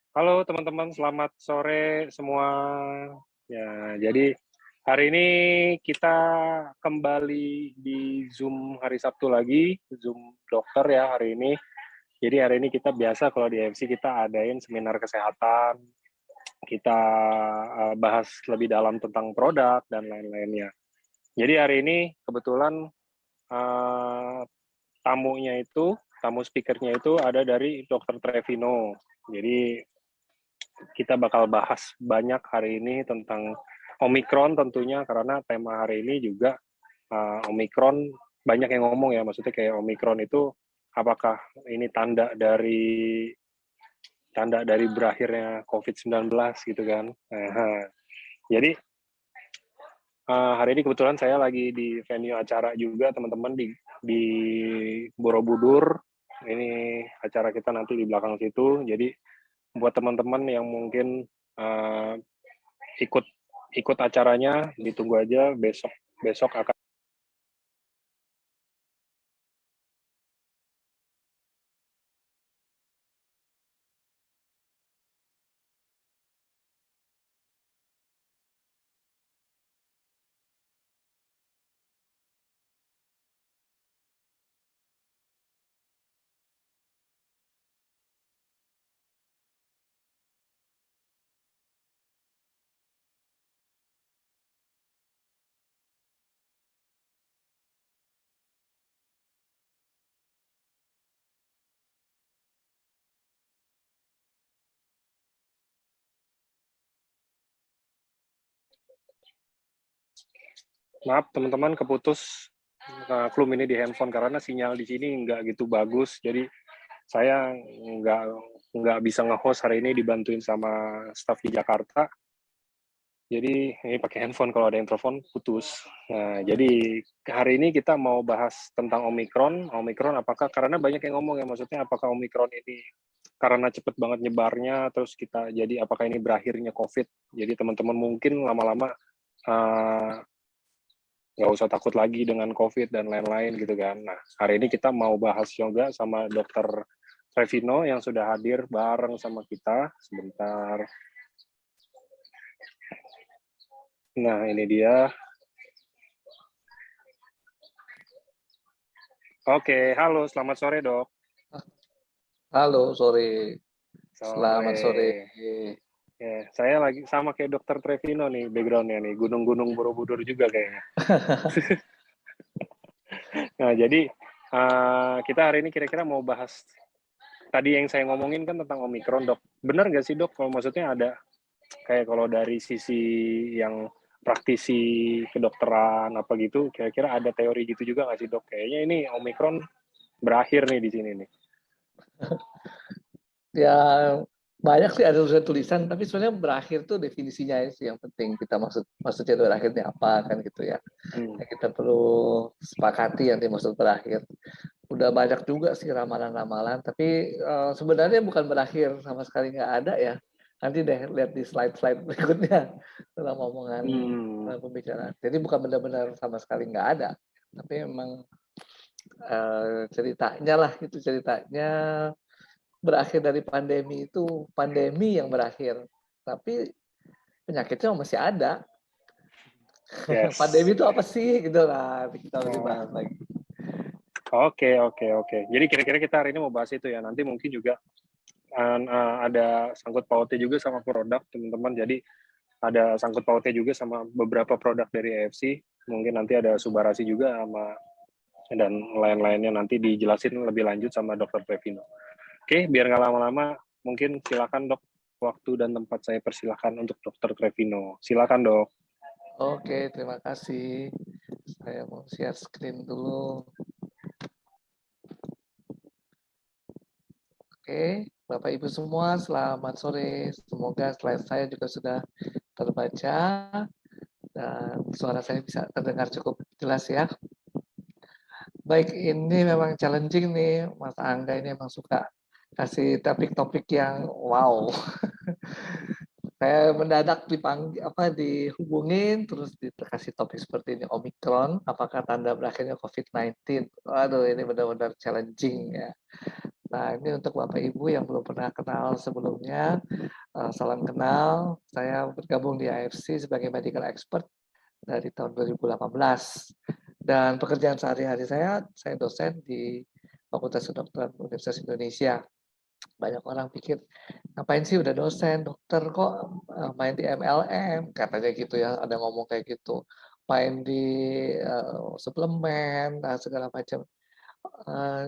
Halo teman-teman, selamat sore semua. Ya, jadi hari ini kita kembali di Zoom hari Sabtu lagi, Zoom dokter ya hari ini. Jadi hari ini kita biasa kalau di AFC kita adain seminar kesehatan, kita bahas lebih dalam tentang produk dan lain-lainnya. Jadi hari ini kebetulan uh, tamu speakernya itu ada dari Dr. Trevino. Jadi kita bakal bahas banyak hari ini tentang Omikron tentunya, karena tema hari ini juga Omikron. Banyak yang ngomong ya, maksudnya kayak Omikron itu apakah ini tanda dari berakhirnya COVID-19 gitu kan. Jadi hari ini kebetulan saya lagi di venue acara juga teman-teman di Borobudur. Ini acara kita nanti di belakang situ. Jadi buat teman-teman yang mungkin uh, ikut ikut acaranya, ditunggu aja besok besok akan. Maaf teman-teman, keputus klum ini di handphone karena sinyal di sini nggak gitu bagus. Jadi saya nggak bisa nge-host hari ini, dibantuin sama staff di Jakarta. Jadi ini pakai handphone, kalau ada yang telepon putus. Nah, jadi hari ini kita mau bahas tentang Omikron. Omikron apakah, karena banyak yang ngomong ya, maksudnya apakah Omikron ini karena cepet banget nyebarnya, terus kita jadi apakah ini berakhirnya COVID. Jadi teman-teman mungkin lama-lama nggak usah takut lagi dengan COVID dan lain-lain gitu kan. Nah, hari ini kita mau bahas juga sama Dokter Trevino yang sudah hadir bareng sama kita. Sebentar. Nah, ini dia. Oke, halo, selamat sore dok. Halo, sore. Selamat sore. Ya, saya lagi sama kayak Dokter Trevino nih backgroundnya nih, gunung-gunung Borobudur juga kayaknya. Nah, jadi kita hari ini kira-kira mau bahas tadi yang saya ngomongin kan tentang Omikron dok. Benar nggak sih dok? Kalau maksudnya ada kayak kalau dari sisi yang praktisi kedokteran apa gitu, kira-kira ada teori gitu juga nggak sih dok? Kayaknya ini Omikron berakhir nih di sini nih. Ya, banyak sih ada tulisan, tapi sebenarnya berakhir tuh definisinya sih yang penting. Kita maksudnya itu berakhirnya apa kan gitu ya. Kita perlu sepakati yang dimaksud berakhir. Udah banyak juga sih ramalan-ramalan, tapi sebenarnya bukan berakhir sama sekali nggak ada ya. Nanti deh lihat di slide-slide berikutnya dalam omongan pembicaraan. Jadi bukan benar-benar sama sekali nggak ada, tapi memang ceritanya lah itu ceritanya berakhir dari pandemi itu pandemi yang berakhir, tapi penyakitnya masih ada. Yes. Pandemi itu apa sih gitu lah, kita lagi bahas lagi. Oke. Jadi kira-kira kita hari ini mau bahas itu ya. Nanti mungkin juga ada sangkut pautnya juga sama produk teman-teman. Jadi ada sangkut pautnya juga sama beberapa produk dari AFC. Mungkin nanti ada Subarasi juga sama dan lain-lainnya nanti dijelasin lebih lanjut sama Dr. Trevino. Oke, biar nggak lama-lama, mungkin silakan dok, waktu dan tempat saya persilakan untuk Dr. Trevino. Silakan dok. Oke, terima kasih. Saya mau share screen dulu. Oke, Bapak Ibu semua, selamat sore. Semoga slide saya juga sudah terbaca dan suara saya bisa terdengar cukup jelas ya. Baik, ini memang challenging nih, Mas Angga ini memang suka kasih topik-topik yang wow. Saya mendadak dihubungin, terus dikasih topik seperti ini, Omikron, apakah tanda berakhirnya COVID-19? Waduh, ini benar-benar challenging ya. Nah, ini untuk Bapak Ibu yang belum pernah kenal sebelumnya, salam kenal. Saya bergabung di AFC sebagai medical expert dari tahun 2018. Dan pekerjaan sehari-hari saya dosen di Fakultas Kedokteran Universitas Indonesia. Banyak orang pikir, ngapain sih udah dosen, dokter kok main di MLM, katanya gitu ya, ada ngomong kayak gitu. Main di suplemen, segala macam.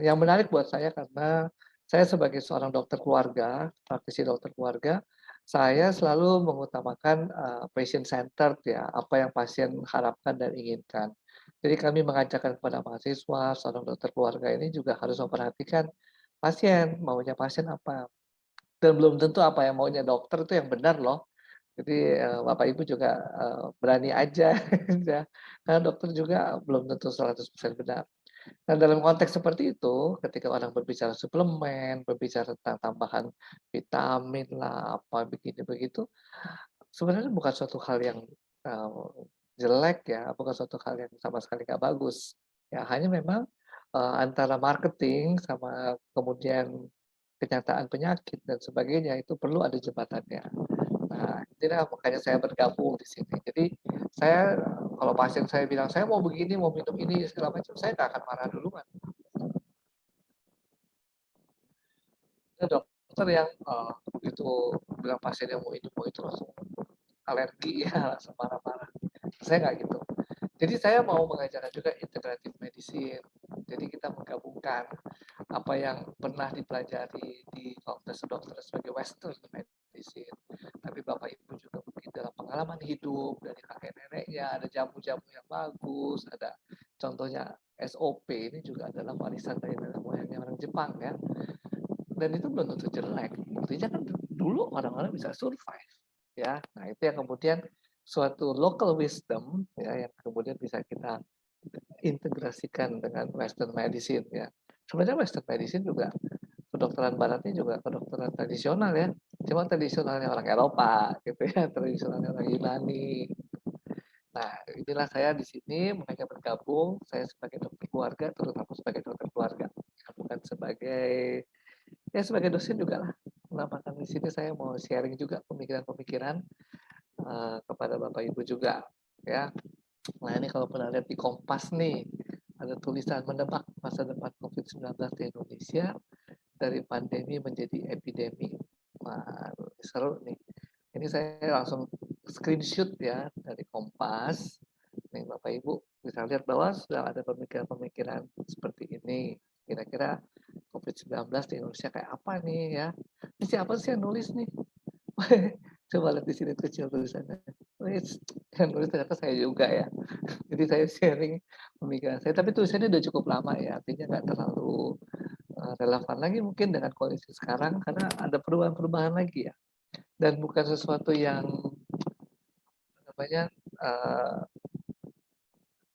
Yang menarik buat saya karena saya sebagai seorang dokter keluarga, praktisi dokter keluarga, saya selalu mengutamakan patient centered ya, apa yang pasien harapkan dan inginkan. Jadi kami mengajarkan kepada mahasiswa, seorang dokter keluarga ini juga harus memperhatikan pasien, maunya pasien apa. Dan belum tentu apa yang maunya dokter itu yang benar loh. Jadi Bapak Ibu juga berani aja, ya. Karena dokter juga belum tentu 100% benar. Nah, dalam konteks seperti itu, ketika orang berbicara suplemen, berbicara tentang tambahan vitamin lah, apa begini begitu, sebenarnya bukan suatu hal yang eee, jelek ya, bukan suatu hal yang sama sekali nggak bagus. Ya hanya memang, antara marketing sama kemudian kenyataan penyakit dan sebagainya itu perlu ada jembatannya. Nah, inilah makanya saya bergabung di sini. Jadi saya kalau pasien saya bilang, "Saya mau begini, mau minum ini," segala macam, saya nggak akan marah duluan. Ada dokter yang, begitu bilang pasiennya mau ini mau itu langsung alergi ya, langsung marah-marah. Saya nggak gitu. Jadi saya mau mengajarkan juga integratif medicine. Jadi kita menggabungkan apa yang pernah dipelajari di Fakultas Kedokteran sebagai Western medicine. Tapi Bapak Ibu juga mungkin dalam pengalaman hidup dari kakek neneknya, ada jamu-jamu yang bagus, ada contohnya SOP ini juga adalah warisan dari nenek moyangnya orang Jepang ya. Dan itu belum tentu jelek. Buktinya kan dulu orang-orang bisa survive. Ya, nah itu yang kemudian suatu local wisdom ya yang kemudian bisa kita integrasikan dengan Western medicine ya. Sebenarnya Western medicine juga kedokteran baratnya juga kedokteran tradisional ya. Cuma tradisionalnya orang Eropa gitu ya, tradisionalnya orang Yunani. Nah, inilah saya di sini makanya bergabung saya sebagai dokter keluarga, terutama sebagai dokter keluarga, bukan sebagai ya sebagai dosen juga lah. Kenapa? Karena di sini saya mau sharing juga pemikiran-pemikiran kepada Bapak Ibu juga ya. Nah ini kalau pernah lihat di Kompas nih, ada tulisan menebak masa depan COVID-19 di Indonesia dari pandemi menjadi epidemi. Wah, seru nih. Ini saya langsung screenshot ya dari Kompas. Nih Bapak Ibu bisa lihat bahwa sudah ada pemikiran-pemikiran seperti ini. Kira-kira COVID-19 di Indonesia kayak apa nih ya? Ini siapa sih yang nulis nih? Coba lihat di sini kecil tulisannya. Yang nulis ternyata saya juga ya. Jadi saya sharing pemikiran saya. Tapi tulisannya udah cukup lama ya. Artinya nggak terlalu relevan lagi mungkin dengan kondisi sekarang karena ada perubahan-perubahan lagi ya. Dan bukan sesuatu yang namanya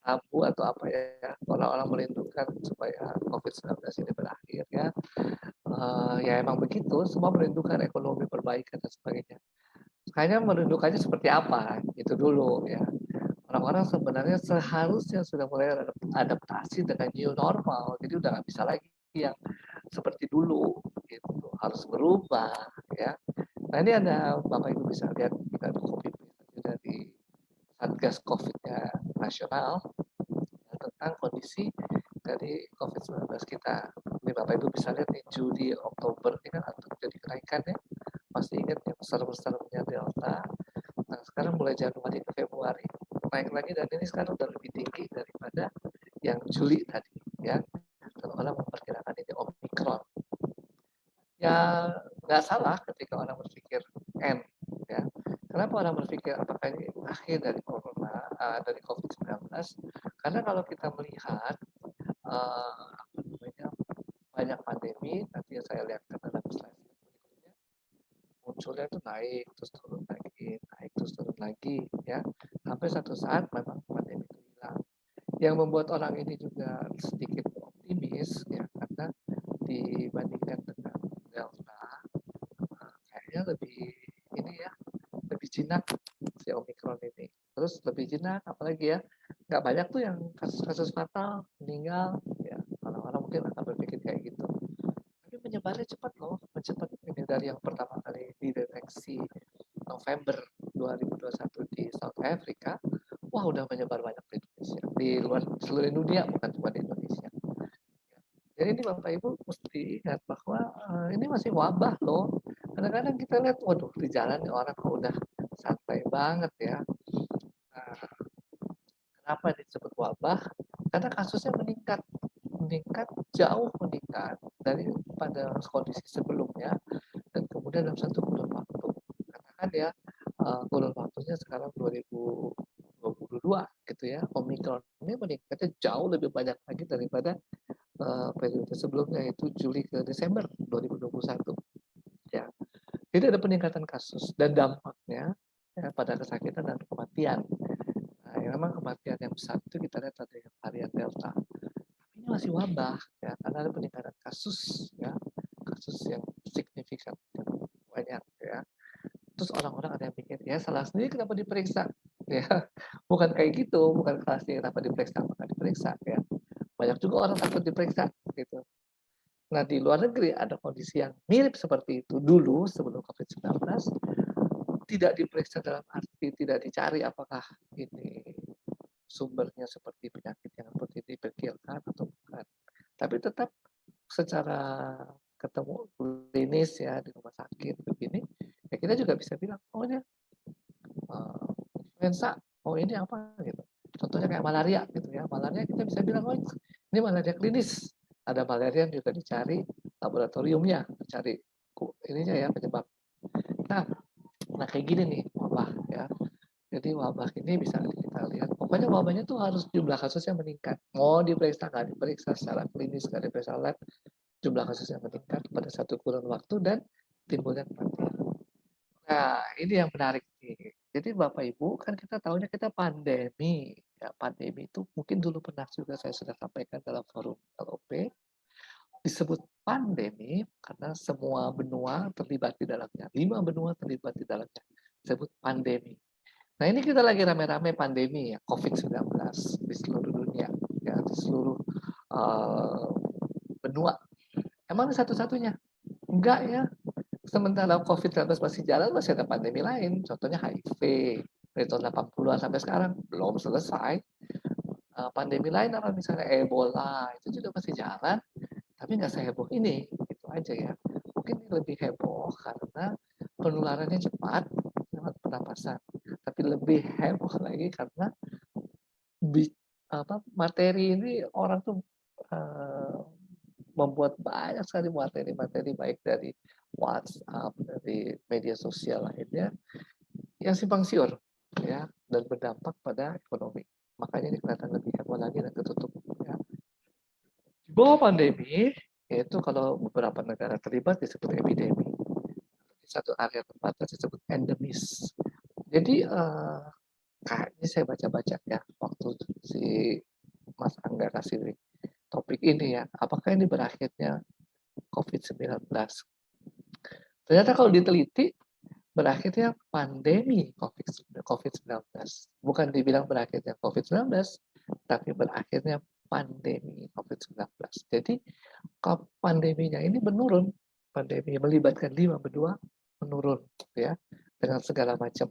tabu atau apa ya. Orang-orang merindukan supaya COVID-19 ini berakhir ya. Ya emang begitu. Semua merindukan ekonomi perbaikan dan sebagainya. Hanya merindukannya seperti apa itu dulu ya. Orang-orang sebenarnya seharusnya sudah mulai adaptasi dengan new normal. Jadi udah nggak bisa lagi yang seperti dulu gitu. Harus berubah ya. Nah ini ada Bapak Ibu bisa lihat kita ada copy paste dari Satgas COVID-nya nasional ya, tentang kondisi dari COVID-19 kita. Ini Bapak Ibu bisa lihat nih Juli Oktober ini kan terjadi kenaikan ya. Pasti ingat ya besar-besarnya Delta. Nah sekarang mulai Januari ke Februari naik lagi dan ini sekarang udah lebih tinggi daripada yang Juli tadi ya. Dan orang memperkirakan ini Omicron. Ya nggak salah ketika orang berpikir N ya. Kenapa orang berpikir apakah ini akhir dari corona dari COVID-19? Karena kalau kita melihat apa namanya banyak pandemi nanti yang saya lihat dalam slide berikutnya munculnya itu naik terus turun lagi naik terus turun lagi ya sampai satu saat memang pandemi itu hilang yang membuat orang ini juga sedikit optimis ya karena dibandingkan dengan Delta kayaknya lebih ini ya lebih jinak si Omicron ini terus lebih jinak apalagi ya nggak banyak tuh yang kasus-kasus fatal meninggal ya orang-orang mungkin akan berpikir kayak gitu tapi menyebarnya cepat loh, cepat ini dari yang pertama kali dideteksi November 2021 di South Africa, wah udah menyebar banyak di Indonesia, di luar seluruh dunia, bukan cuma di Indonesia. Jadi ini Bapak Ibu mesti ingat bahwa ini masih wabah loh. Kadang-kadang kita lihat, waduh di jalan orang kok udah santai banget ya. Nah, kenapa disebut wabah? Karena kasusnya meningkat jauh meningkat daripada kondisi sebelumnya, dan kemudian dalam satu kurun waktu. Katakan ya kurun waktunya sekarang 2022 gitu ya, Omikron ini meningkatnya jauh lebih banyak lagi daripada periode sebelumnya, itu Juli ke Desember 2021 ya. Jadi ada peningkatan kasus dan dampaknya ya, pada kesakitan dan kematian. Nah, yang memang kematian yang besar itu kita lihat ada yang varian Delta. Tapi ini masih wabah ya, karena ada peningkatan kasus ya, kasus yang signifikan yang banyak ya. Terus orang-orang ada yang pikir ya salah sendiri kenapa diperiksa ya, bukan kayak gitu, bukan salah sendiri kenapa diperiksa, maka diperiksa ya. Banyak juga orang takut diperiksa gitu. Nah, di luar negeri ada kondisi yang mirip seperti itu dulu sebelum COVID-19, tidak diperiksa dalam arti tidak dicari apakah ini sumbernya seperti penyakit yang seperti dipikirkan atau bukan. Tapi tetap secara ketemu klinis ya di rumah sakit begini, ya kita juga bisa bilang, oh ini influenza, oh ini apa gitu. Contohnya kayak malaria gitu ya, malaria kita bisa bilang, oh ini malaria klinis. Ada malaria yang juga dicari laboratoriumnya, dicari ininya ya penyebab. Nah kayak gini nih wabah ya. Jadi wabah ini bisa kita lihat, pokoknya wabahnya tuh harus jumlah kasusnya meningkat. Mau diperiksa nggak diperiksa secara klinis, nggak diperiksa lab, jumlah kasusnya meningkat pada satu kurun waktu dan timbulnya kematian. Nah ini yang menarik nih. Jadi Bapak Ibu kan kita tahunya kita pandemi. Ya, pandemi itu mungkin dulu pernah juga saya sudah sampaikan dalam forum LOP, disebut pandemi karena semua benua terlibat di dalamnya. 5 benua terlibat di dalamnya. Disebut pandemi. Nah ini kita lagi rame-rame pandemi ya, COVID-19 di seluruh dunia, ya di seluruh benua. Emang satu-satunya? Enggak ya. Sementara COVID-19 masih jalan, masih ada pandemi lain. Contohnya HIV. Dari tahun 80-an sampai sekarang belum selesai. Pandemi lain apa misalnya Ebola, itu juga masih jalan. Tapi nggak seheboh ini. Itu aja ya. Mungkin ini lebih heboh karena penularannya cepat lewat pernapasan. Tapi lebih heboh lagi karena materi ini orang tuh membuat banyak sekali materi-materi baik dari WhatsApp, dari media sosial lainnya yang simpang siur ya dan berdampak pada ekonomi. Makanya ini kelihatan lebih heboh lagi dan tertutup ya. Di bawah pandemi yaitu kalau beberapa negara terlibat disebut epidemi. Di satu area terbatas disebut endemis. Jadi kayaknya saya baca-baca ya waktu si Mas Angga kasih topik ini ya, apakah ini berakhirnya COVID-19? Ternyata kalau diteliti, berakhirnya pandemi COVID-19. Bukan dibilang berakhirnya COVID-19, tapi berakhirnya pandemi COVID-19. Jadi pandeminya ini menurun, pandemi melibatkan 5 benua menurun ya dengan segala macam.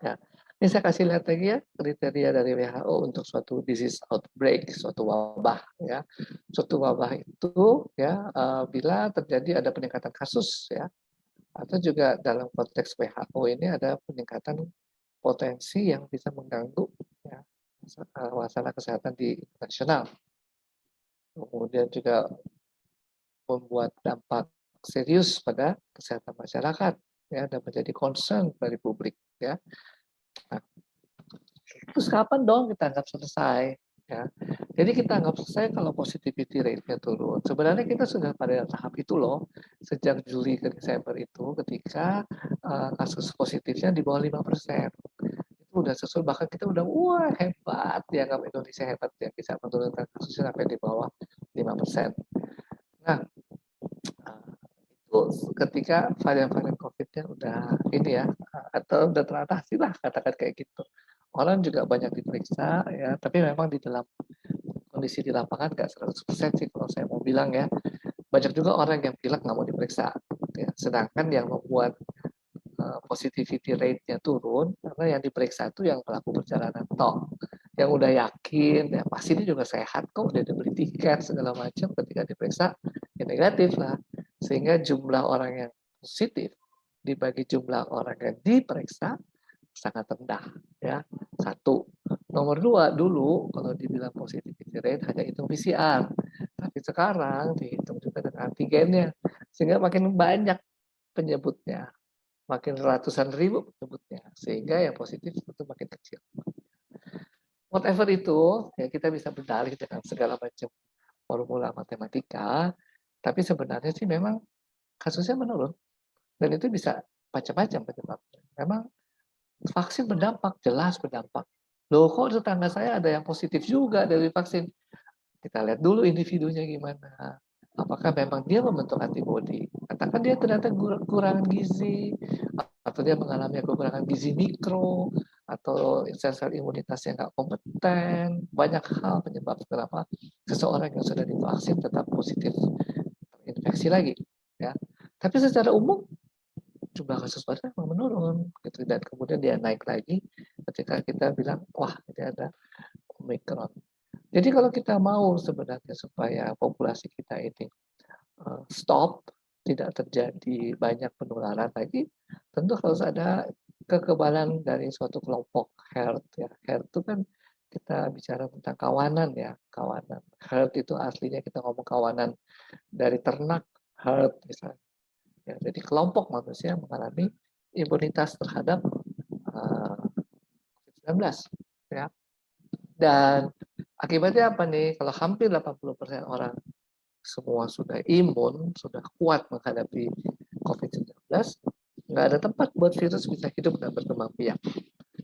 Ya. Ini saya kasih lihat lagi ya kriteria dari WHO untuk suatu disease outbreak, suatu wabah ya. Suatu wabah itu ya bila terjadi ada peningkatan kasus ya, atau juga dalam konteks WHO ini ada peningkatan potensi yang bisa mengganggu ya, masalah kesehatan di nasional. Kemudian juga membuat dampak serius pada kesehatan masyarakat ya dan menjadi concern dari publik ya. Nah, terus kapan dong kita anggap selesai? Ya. Jadi kita anggap selesai kalau positivity rate-nya turun. Sebenarnya kita sudah pada tahap itu loh, sejak Juli ke Desember itu ketika kasus positifnya di bawah 5%. Itu udah sesuai, bahkan kita udah wah hebat, dianggap Indonesia hebat ya bisa menurunkan kasusnya sampai di bawah 5%. Nah, itu ketika varian-varian COVID-nya udah ini ya, atau udah teratasi lah katakan kayak gitu. Orang juga banyak diperiksa ya, tapi memang di dalam kondisi di lapangan nggak 100% sih kalau saya mau bilang ya. Banyak juga orang yang bilang nggak mau diperiksa. Ya. Sedangkan yang membuat positivity rate-nya turun karena yang diperiksa itu yang pelaku perjalanan toh, yang udah yakin ya pasti ini juga sehat kok, udah dibeli tiket segala macam, ketika diperiksa ya negatif lah, sehingga jumlah orang yang positif dibagi jumlah orang yang diperiksa sangat rendah ya. Satu. Nomor dua, dulu kalau dibilang positivity rate hanya hitung PCR, tapi sekarang dihitung juga dengan antigennya, sehingga makin banyak penyebutnya, makin ratusan ribu penyebutnya, sehingga yang positif itu makin kecil. Whatever itu, ya kita bisa berdalih dengan segala macam formula matematika, tapi sebenarnya sih memang kasusnya menurun, dan itu bisa macam-macam penyebabnya. Memang vaksin berdampak, jelas berdampak. Loh kok tetangga saya ada yang positif juga dari vaksin? Kita lihat dulu individunya gimana. Apakah memang dia membentuk antibodi? Katakan dia ternyata kekurangan gizi, atau dia mengalami kekurangan gizi mikro, atau sel-sel imunitas yang nggak kompeten. Banyak hal penyebab kenapa seseorang yang sudah divaksin tetap positif terinfeksi lagi. Ya. Tapi secara umum jumlah kasus baru memang menurun gitu, dan kemudian dia naik lagi ketika kita bilang wah ini ada Omicron. Jadi kalau kita mau sebenarnya supaya populasi kita ini stop, tidak terjadi banyak penularan lagi, tentu harus ada kekebalan dari suatu kelompok herd ya. Herd itu kan kita bicara tentang kawanan ya, kawanan. Herd itu aslinya kita ngomong kawanan dari ternak, herd misalnya. Ya, jadi kelompok manusia mengalami imunitas terhadap COVID-19 ya. Dan akibatnya apa nih? Kalau hampir 80% orang semua sudah imun, sudah kuat menghadapi COVID-19, nggak ada tempat buat virus bisa hidup dan berkembang biak.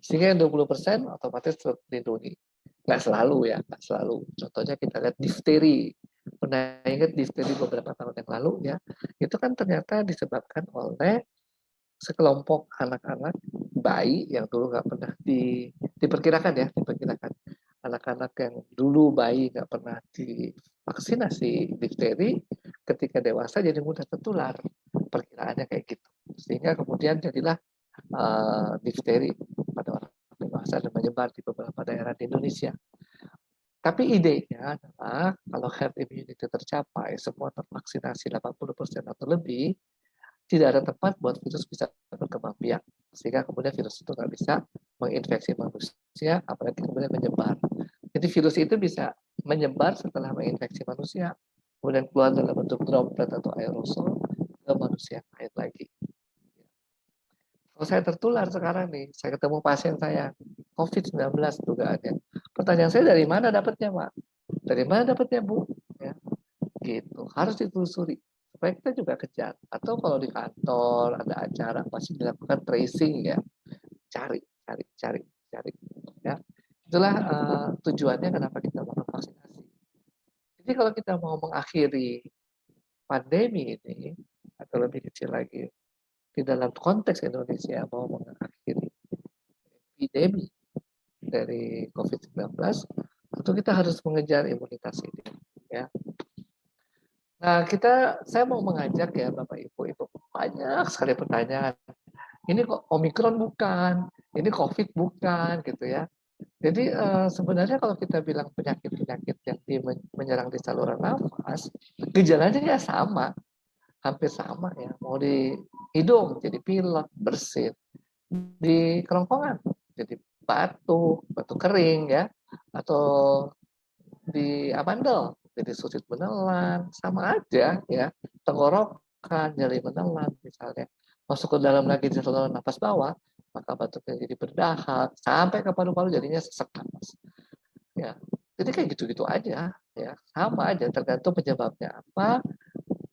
Sehingga yang 20% otomatis terlindungi. Nggak selalu ya, nggak selalu. Contohnya kita lihat difteri. Pernah ingat difteri beberapa tahun yang lalu ya, itu kan ternyata disebabkan oleh sekelompok anak-anak bayi yang dulu nggak pernah diperkirakan ya, diperkirakan anak-anak yang dulu bayi nggak pernah divaksinasi difteri, ketika dewasa jadi mudah tertular, perkiraannya kayak gitu, sehingga kemudian jadilah difteri pada orang dewasa dan menyebar di beberapa daerah di Indonesia. Tapi idenya adalah kalau herd immunity tercapai, semua tervaksinasi 80% atau lebih, tidak ada tempat buat virus bisa berkembang biak, sehingga kemudian virus itu nggak bisa menginfeksi manusia, apalagi kemudian menyebar. Jadi virus itu bisa menyebar setelah menginfeksi manusia, kemudian keluar dalam bentuk droplet atau aerosol ke manusia lain lagi. Kalau saya tertular sekarang nih, saya ketemu pasien saya, COVID-19 dugaannya. Pertanyaan saya, dari mana dapatnya, Pak? Dari mana dapatnya, Bu? Ya, gitu. Harus ditelusuri supaya kita juga kejar. Atau kalau di kantor ada acara pasti dilakukan tracing ya, cari ya. Itulah tujuannya kenapa kita melakukan vaksinasi. Jadi kalau kita mau mengakhiri pandemi ini, atau lebih kecil lagi di dalam konteks Indonesia mau mengakhiri epidemi dari COVID-19, tentu kita harus mengejar imunitas ini ya. Nah, saya mau mengajak ya Bapak Ibu, banyak sekali pertanyaan. Ini kok Omikron bukan, ini COVID bukan, gitu ya. Jadi sebenarnya kalau kita bilang penyakit-penyakit yang menyerang di saluran nafas, gejalanya ya sama, hampir sama ya. Mau di hidung jadi pilek, bersin, di kerongkongan jadi batuk kering ya, atau di amandel jadi sulit menelan, sama aja ya. Tenggorokan, nyeri menelan misalnya, masuk ke dalam lagi di saluran nafas bawah, maka batuknya jadi berdahak sampai ke paru-paru, jadinya sesak napas ya. Jadi kayak gitu-gitu aja ya, sama aja, tergantung penyebabnya apa.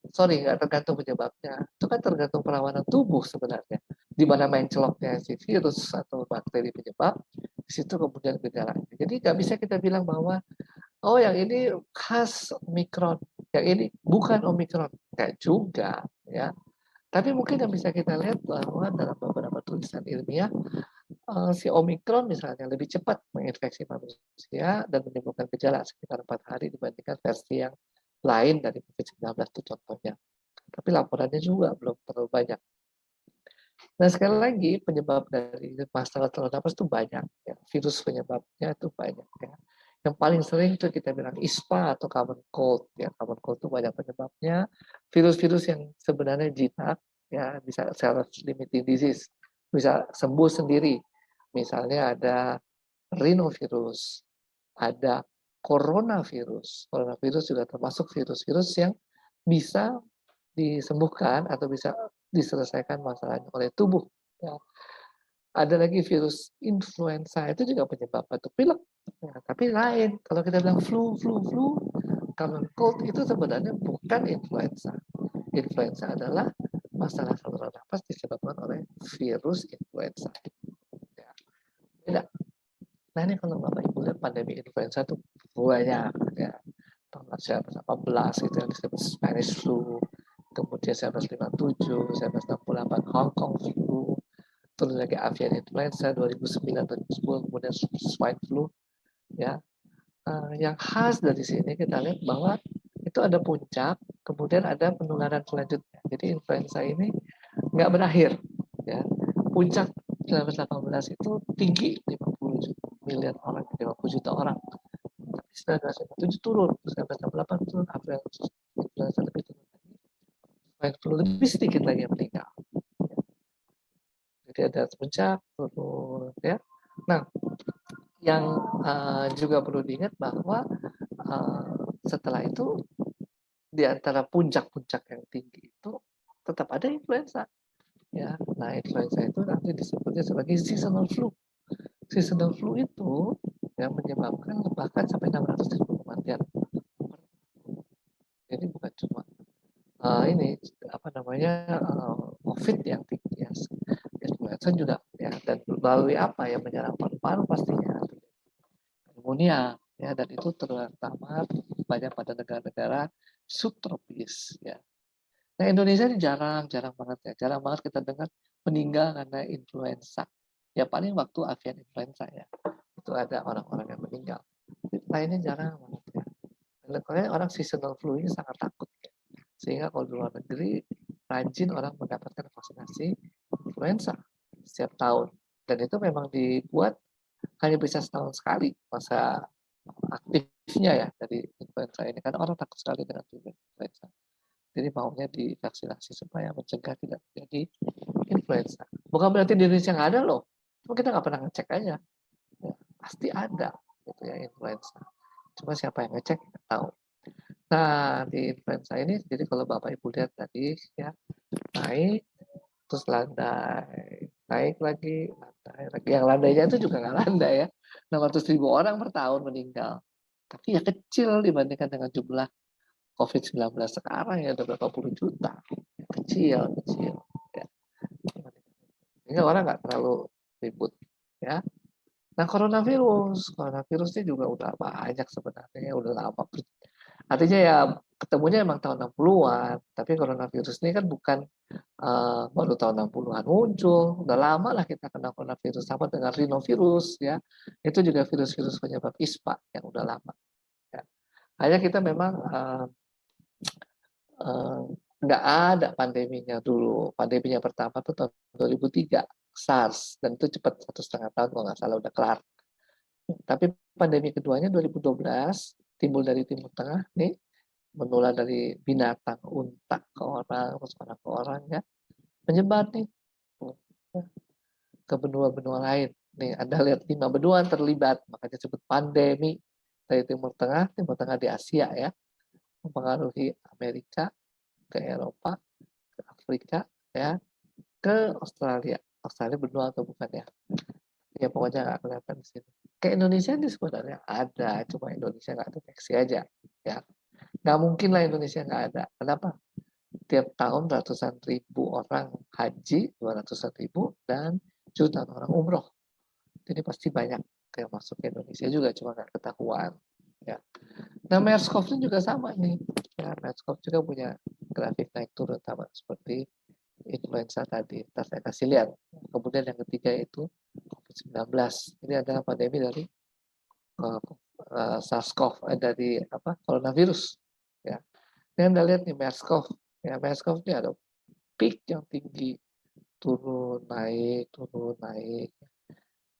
Sorry, nggak tergantung penyebabnya, itu kan tergantung perawanan tubuh sebenarnya, di mana main celoknya si virus atau bakteri penyebab, di situ kemudian gejalanya. Jadi nggak bisa kita bilang bahwa oh yang ini khas Omikron, yang ini bukan Omikron. Enggak juga ya. Tapi mungkin yang bisa kita lihat bahwa dalam beberapa tulisan ilmiah, si Omikron misalnya lebih cepat menginfeksi manusia dan menimbulkan gejala sekitar 4 hari dibandingkan versi yang lain dari COVID-19 itu contohnya. Tapi laporannya juga belum terlalu banyak. Nah, sekali lagi penyebab dari masalah saluran nafas itu banyak. Ya. Virus penyebabnya itu banyak. Ya. Yang paling sering itu kita bilang ISPA atau common cold. Ya, common cold itu banyak penyebabnya. Virus-virus yang sebenarnya jinak, ya bisa self-limiting disease, bisa sembuh sendiri. Misalnya ada rhinovirus, ada coronavirus. Coronavirus juga termasuk virus-virus yang bisa disembuhkan atau bisa diselesaikan masalahnya oleh tubuh. Ya. Ada lagi virus influenza itu juga penyebab batuk pilek. Ya, tapi lain. Kalau kita bilang flu, common cold itu sebenarnya bukan influenza. Influenza adalah masalah saluran nafas disebabkan oleh virus influenza. Ya. Beda. Nah ini kalau Bapak Ibu lihat pandemi influenza itu banyak ya. Tahun 1918 itu yang disebut Spanish flu, kemudian 1957, 1968 Hong Kong flu, terus lagi avian influenza 2009 dan 2010, kemudian swine flu. Ya, yang khas dari sini kita lihat bahwa itu ada puncak, kemudian ada penularan selanjutnya. Jadi influenza ini nggak berakhir. Ya, puncak 1918 itu tinggi 50 miliar orang, 50 juta orang. Tapi 1957 turun, 1968 turun, April 19 lebih turun lagi. Swine flu lebih sedikit lagi yang meninggal. Jadi ada puncak turun ya. Nah, yang juga perlu diingat bahwa setelah itu di antara puncak-puncak yang tinggi itu tetap ada influenza ya. Nah, influenza itu nanti disebutnya sebagai seasonal flu. Seasonal flu itu yang menyebabkan bahkan sampai 600.000 kematian. Jadi bukan cuma ini apa namanya COVID yang tinggi ya. Influenza juga ya, dan melalui apa yang menyerang paru-paru pastinya pneumonia ya, dan itu terutama banyak pada negara-negara subtropis ya. Nah, Indonesia ini jarang banget ya, jarang banget kita dengar meninggal karena influenza. Ya paling waktu avian influenza ya, itu ada orang-orang yang meninggal. Lainnya jarang banget ya. Karena orang seasonal flu ini sangat takut ya. Sehingga kalau di luar negeri rajin orang mendapatkan vaksinasi influenza setiap tahun. Dan itu memang dibuat hanya bisa setahun sekali masa aktifnya ya dari influenza ini, karena orang takut sekali dengan influenza. Jadi maunya divaksinasi supaya mencegah tidak terjadi influenza. Bukan berarti di Indonesia nggak ada loh, cuma kita nggak pernah ngecek aja. Ya, pasti ada gitu ya influenza. Cuma siapa yang ngecek nggak tahu. Nah di influenza ini, jadi kalau Bapak Ibu lihat tadi ya, naik terus landai, naik lagi, landai lagi. Yang landainya itu juga nggak landai ya. 600.000 orang per tahun meninggal. Tapi ya kecil dibandingkan dengan jumlah COVID-19 sekarang ya udah berapa puluh juta. Kecil. Ya. Sehingga orang nggak terlalu ribut. Ya. Nah coronavirusnya juga udah banyak sebenarnya, udah lama. Artinya ya ketemunya emang tahun 60-an, tapi coronavirus ini kan bukan baru tahun 60-an muncul, udah lama lah kita kena coronavirus, sama dengan rhinovirus ya, itu juga virus-virus penyebab ISPA yang udah lama. Ya. Hanya kita memang nggak ada pandeminya dulu. Pandeminya pertama tuh tahun 2003, SARS, dan itu cepat 1,5 tahun kalau nggak salah udah kelar. Tapi pandemi keduanya 2012, timbul dari Timur Tengah nih, menular dari binatang unta ke orang, terus orang ke orang ya, menyebar nih ke benua-benua lain. Nih, Anda lihat 5 benua terlibat, makanya disebut pandemi dari Timur Tengah di Asia ya, mempengaruhi Amerika, ke Eropa, ke Afrika, ya, ke Australia. Australia benua atau bukan ya? Ya pokoknya nggak kelihatan di sini. Ke Indonesia ini sebenarnya ada, cuma Indonesia nggak deteksi aja. Ya, nggak mungkin lah Indonesia nggak ada. Kenapa? Tiap tahun ratusan ribu orang haji, 200-an ribu, dan jutaan orang umroh. Jadi pasti banyak yang masuk ke Indonesia juga, cuma nggak ketahuan. Ya. Nah, MERS-CoV juga sama nih. Ya, MERS-CoV juga punya grafik naik turun sama seperti influenza tadi. Ntar saya kasih lihat. Kemudian yang ketiga itu COVID-19. Ini adalah pandemi dari SARS-CoV, dari coronavirus. Ya. Ini Anda lihat nih MERS-CoV. Ya, MERS-CoV ini ada peak yang tinggi, turun, naik,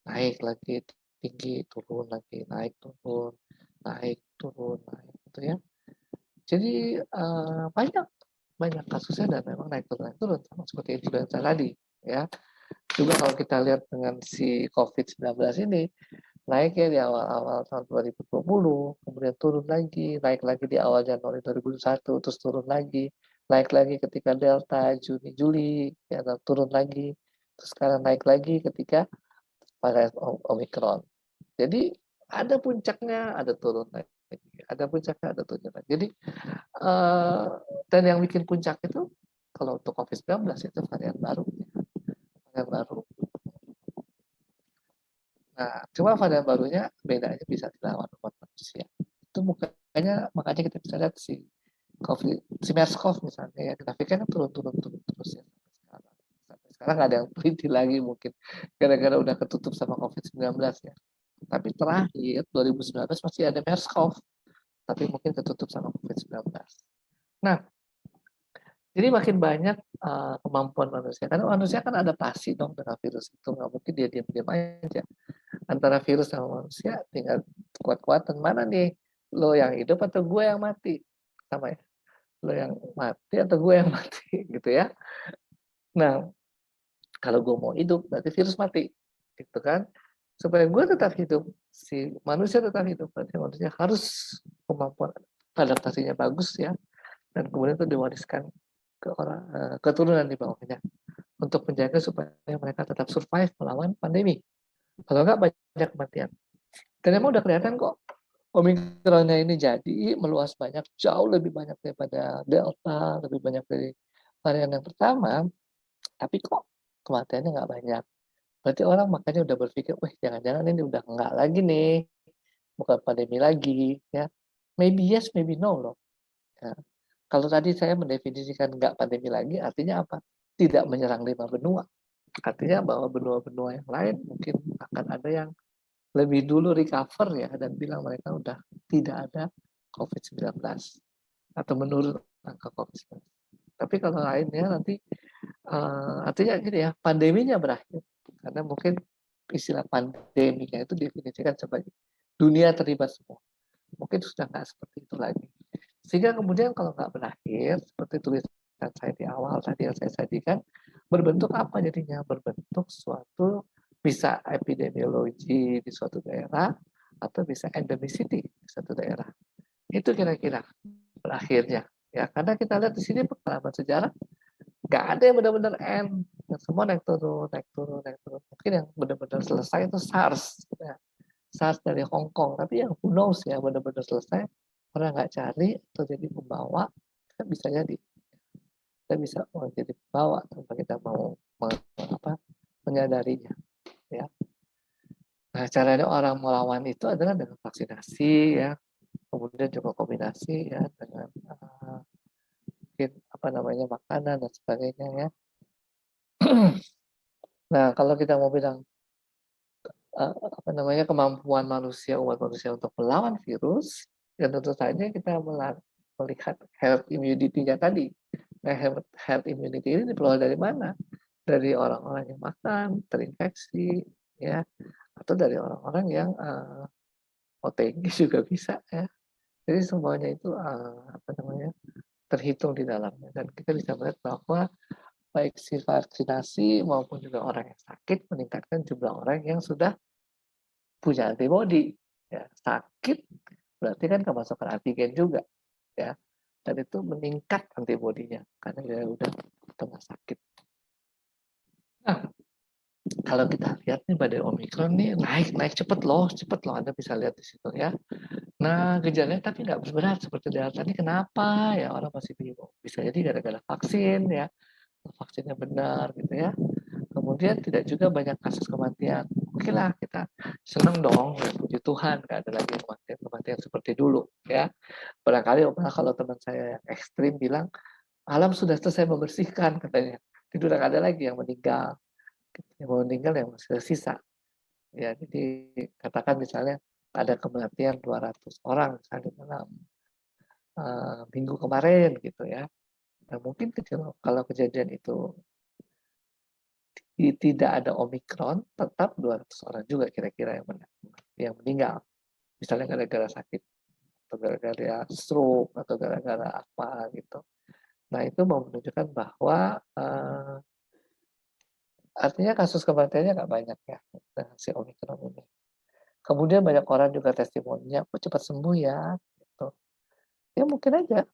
naik lagi, tinggi, turun lagi, naik, turun, naik, gitu ya. Jadi banyak banyak kasusnya dan memang naik turun sama seperti influenza tadi ya. Juga kalau kita lihat dengan si COVID-19 ini naiknya di awal-awal tahun 2020, kemudian turun lagi, naik lagi di awal Januari 2021, terus turun lagi, naik lagi ketika Delta, Juni, Juli, ya, turun lagi, terus sekarang naik lagi ketika varian Omicron. Jadi ada puncaknya, ada turun lagi, ada puncaknya, ada turun lagi. Jadi dan yang bikin puncak itu kalau untuk COVID-19 itu varian baru, varian baru. Nah, cuma varian barunya bedanya bisa dilawan umat manusia. Itu makanya kita bisa lihat si COVID, si MERS-CoV misalnya ya, grafiknya kan turun terus ya sampai sekarang nggak ada yang teliti lagi mungkin gara-gara udah ketutup sama COVID-19 ya. Tapi terakhir 2019 masih ada MERS-CoV, tapi mungkin ketutup sama COVID-19. Nah, jadi makin banyak kemampuan manusia. Karena manusia kan adaptasi dong dengan virus itu. Nggak mungkin dia diam-diam aja. Antara virus sama manusia tinggal kuat-kuatan. Mana nih? Lo yang hidup atau gue yang mati? Sama ya. Lo yang mati atau gue yang mati? Gitu ya. Nah, kalau gue mau hidup, berarti virus mati. Gitu kan. Supaya gue tetap hidup, si manusia tetap hidup. Berarti manusia harus kemampuan adaptasinya bagus ya. Dan kemudian itu diwariskan ke orang keturunan di bawahnya untuk menjaga supaya mereka tetap survive melawan pandemi. Kalau enggak banyak kematian. Dan emang udah kelihatan kok Omikronnya ini jadi meluas banyak, jauh lebih banyak daripada Delta, lebih banyak dari varian yang pertama, tapi kok kematiannya nggak banyak. Berarti orang makanya udah berpikir, wah jangan-jangan ini udah nggak lagi nih, bukan pandemi lagi, ya. Maybe yes, maybe no loh. Ya. Kalau tadi saya mendefinisikan nggak pandemi lagi, artinya apa? Tidak menyerang 5 benua. Artinya bahwa benua-benua yang lain mungkin akan ada yang lebih dulu recover ya dan bilang mereka udah tidak ada COVID-19 atau menurun angka COVID-19. Tapi kalau lainnya nanti artinya gini ya, pandeminya berakhir karena mungkin istilah pandeminya itu definisikan sebagai dunia terlibat semua. Mungkin sudah nggak seperti itu lagi. Sehingga kemudian kalau nggak berakhir, seperti tulisan saya di awal tadi yang saya sajikan, berbentuk apa jadinya? Berbentuk suatu bisa epidemiologi di suatu daerah, atau bisa endemicity di suatu daerah. Itu kira-kira berakhirnya. Ya, karena kita lihat di sini pengalaman sejarah, nggak ada yang benar-benar end. Yang semua naik turun, naik turun, naik turun. Mungkin yang benar-benar selesai itu SARS. Ya. SARS dari Hong Kong. Tapi yang who knows ya benar-benar selesai, orang nggak cari atau jadi pembawa, kan bisa jadi. Kita bisa jadi pembawa tanpa kita mau menyadarinya. Ya. Nah, caranya orang melawan itu adalah dengan vaksinasi, ya. Kemudian juga kombinasi ya dengan mungkin makanan dan sebagainya ya. Nah, kalau kita mau bilang kemampuan umat manusia untuk melawan virus, ya tentu saja kita melihat herd immunity-nya tadi. Nah, herd immunity ini diperoleh dari mana? Dari orang-orang yang makan, terinfeksi, ya, atau dari orang-orang yang OTG juga bisa, ya. Jadi semuanya itu terhitung di dalamnya dan kita bisa melihat bahwa baik si vaksinasi maupun juga orang yang sakit meningkatkan jumlah orang yang sudah punya antibodi. Ya, sakit berarti kan kemasukan antigen juga, ya, dan itu meningkat antibodinya karena dia udah pernah sakit. Nah, kalau kita lihat nih badai Omikron nih naik cepet loh Anda bisa lihat di situ ya. Nah, gejalanya tapi nggak berat seperti Delta ini kenapa ya orang masih bingung. Bisa jadi gara-gara vaksin ya, vaksinnya benar gitu ya. Kemudian tidak juga banyak kasus kematian. Oke lah kita senang dong, ya, puji Tuhan nggak ada lagi kematian seperti dulu ya. Barangkali kalau teman saya yang ekstrim bilang alam sudah selesai membersihkan katanya, itu udah nggak ada lagi yang meninggal, yang masih sisa. Ya jadi katakan misalnya ada kematian 200 orang misalnya dalam minggu kemarin gitu ya. Nah, mungkin kalau kejadian itu tidak ada Omikron, tetap 200 orang juga kira-kira yang meninggal. Misalnya gara-gara sakit, atau gara-gara stroke, atau gara-gara apa gitu. Nah, itu mau menunjukkan bahwa artinya kasus kematiannya nggak banyak ya, dengan si Omikron ini. Kemudian banyak orang juga testimoninya, kok cepat sembuh ya, gitu. Ya mungkin aja.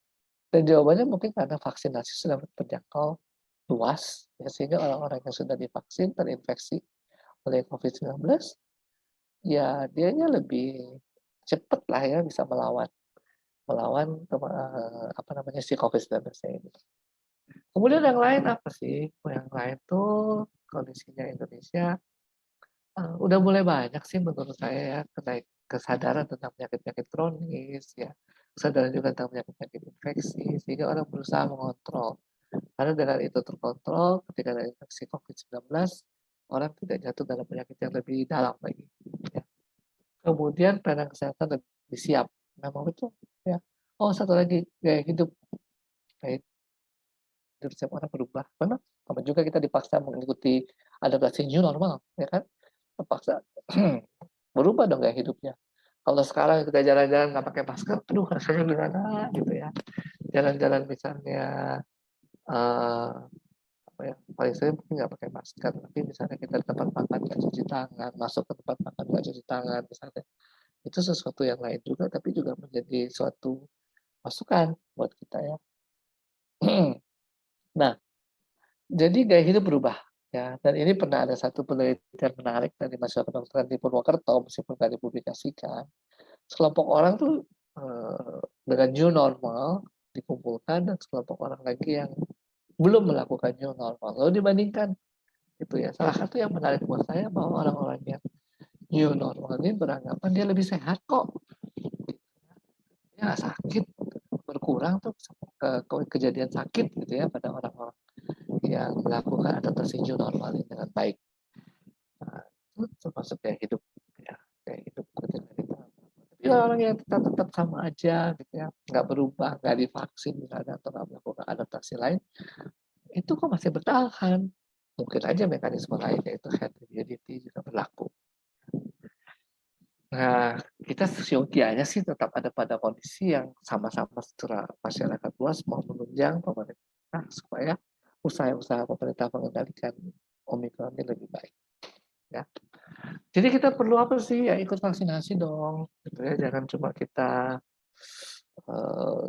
Dan jawabannya mungkin karena vaksinasi sudah terjangkau luas, ya, sehingga orang-orang yang sudah divaksin terinfeksi oleh COVID-19, ya dianya lebih cepat lah ya bisa melawan apa namanya si COVID-19 ini. Kemudian yang lain apa sih? Yang lain tuh kondisinya Indonesia udah mulai banyak sih menurut saya ya kesadaran tentang penyakit-penyakit kronis ya, kesadaran juga tentang penyakit-penyakit infeksi sehingga orang berusaha mengontrol. Karena dengan itu terkontrol, ketika ada infeksi COVID-19, orang tidak jatuh dalam penyakit yang lebih dalam lagi. Ya. Kemudian pelayanan kesehatan lebih siap. Memang betul. Ya. Oh, satu lagi, gaya hidup. Gaya hidup setiap orang berubah. Benar. Sama juga kita dipaksa mengikuti adaptasi new normal. Ya kan? Terpaksa berubah dong gaya hidupnya. Kalau sekarang kita jalan-jalan nggak pakai masker, aduh rasanya gimana gitu ya. Jalan-jalan misalnya apa ya, paling sering mungkin nggak pakai masker, tapi misalnya kita di tempat makan nggak cuci tangan, masuk ke tempat makan nggak cuci tangan misalnya, itu sesuatu yang lain juga, tapi juga menjadi suatu masukan buat kita ya. Nah, jadi gaya hidup berubah ya, dan ini pernah ada satu penelitian menarik dari mahasiswa kedokteran di Purwokerto, meskipun nggak dipublikasikan. Sekelompok orang tuh dengan new normal dikumpulkan dan sekelompok orang lagi yang belum melakukan new normal. Lalu dibandingkan gitu ya. Salah satu yang menarik buat saya bahwa orang-orang yang new normal ini beranggapan dia lebih sehat kok. Dia nggak sakit, berkurang tuh kejadian sakit gitu ya pada orang-orang yang melakukan adaptasi new normal ini dengan baik. Nah, itu termasuk gaya hidup ya, gaya hidup ketika kita. Tapi orang yang tetap sama aja gitu ya, nggak berubah, nggak divaksin misalnya atau nggak melakukan adaptasi lain, itu kok masih bertahan. Mungkin aja mekanisme lain yaitu herd immunity juga berlaku. Nah, kita seyogianya sih tetap ada pada kondisi yang sama-sama secara masyarakat luas mau menunjang pemerintah supaya usaha-usaha pemerintah mengendalikan Omikron ini lebih baik. Ya. Jadi kita perlu apa sih? Ya ikut vaksinasi dong. Gitu ya. Jangan cuma kita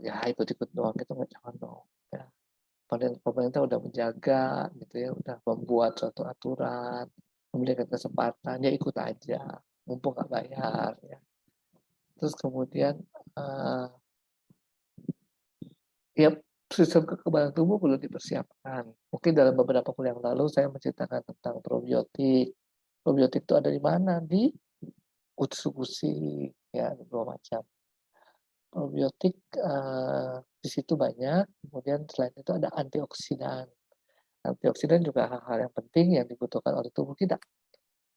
ya ikut-ikut doang, kita nggak jangan dong. Ya. Pemerintah udah menjaga, gitu ya, udah membuat suatu aturan, memberikan kesempatan, ya ikut aja, mumpung nggak bayar. Ya. Terus kemudian ya sistem kekebalan tubuh perlu dipersiapkan. Mungkin dalam beberapa bulan yang lalu saya menceritakan tentang probiotik. Probiotik itu ada di mana? Di usus-gusi, ya dua macam. Probiotik di situ banyak. Kemudian selain itu ada antioksidan. Antioksidan juga hal-hal yang penting yang dibutuhkan oleh tubuh kita.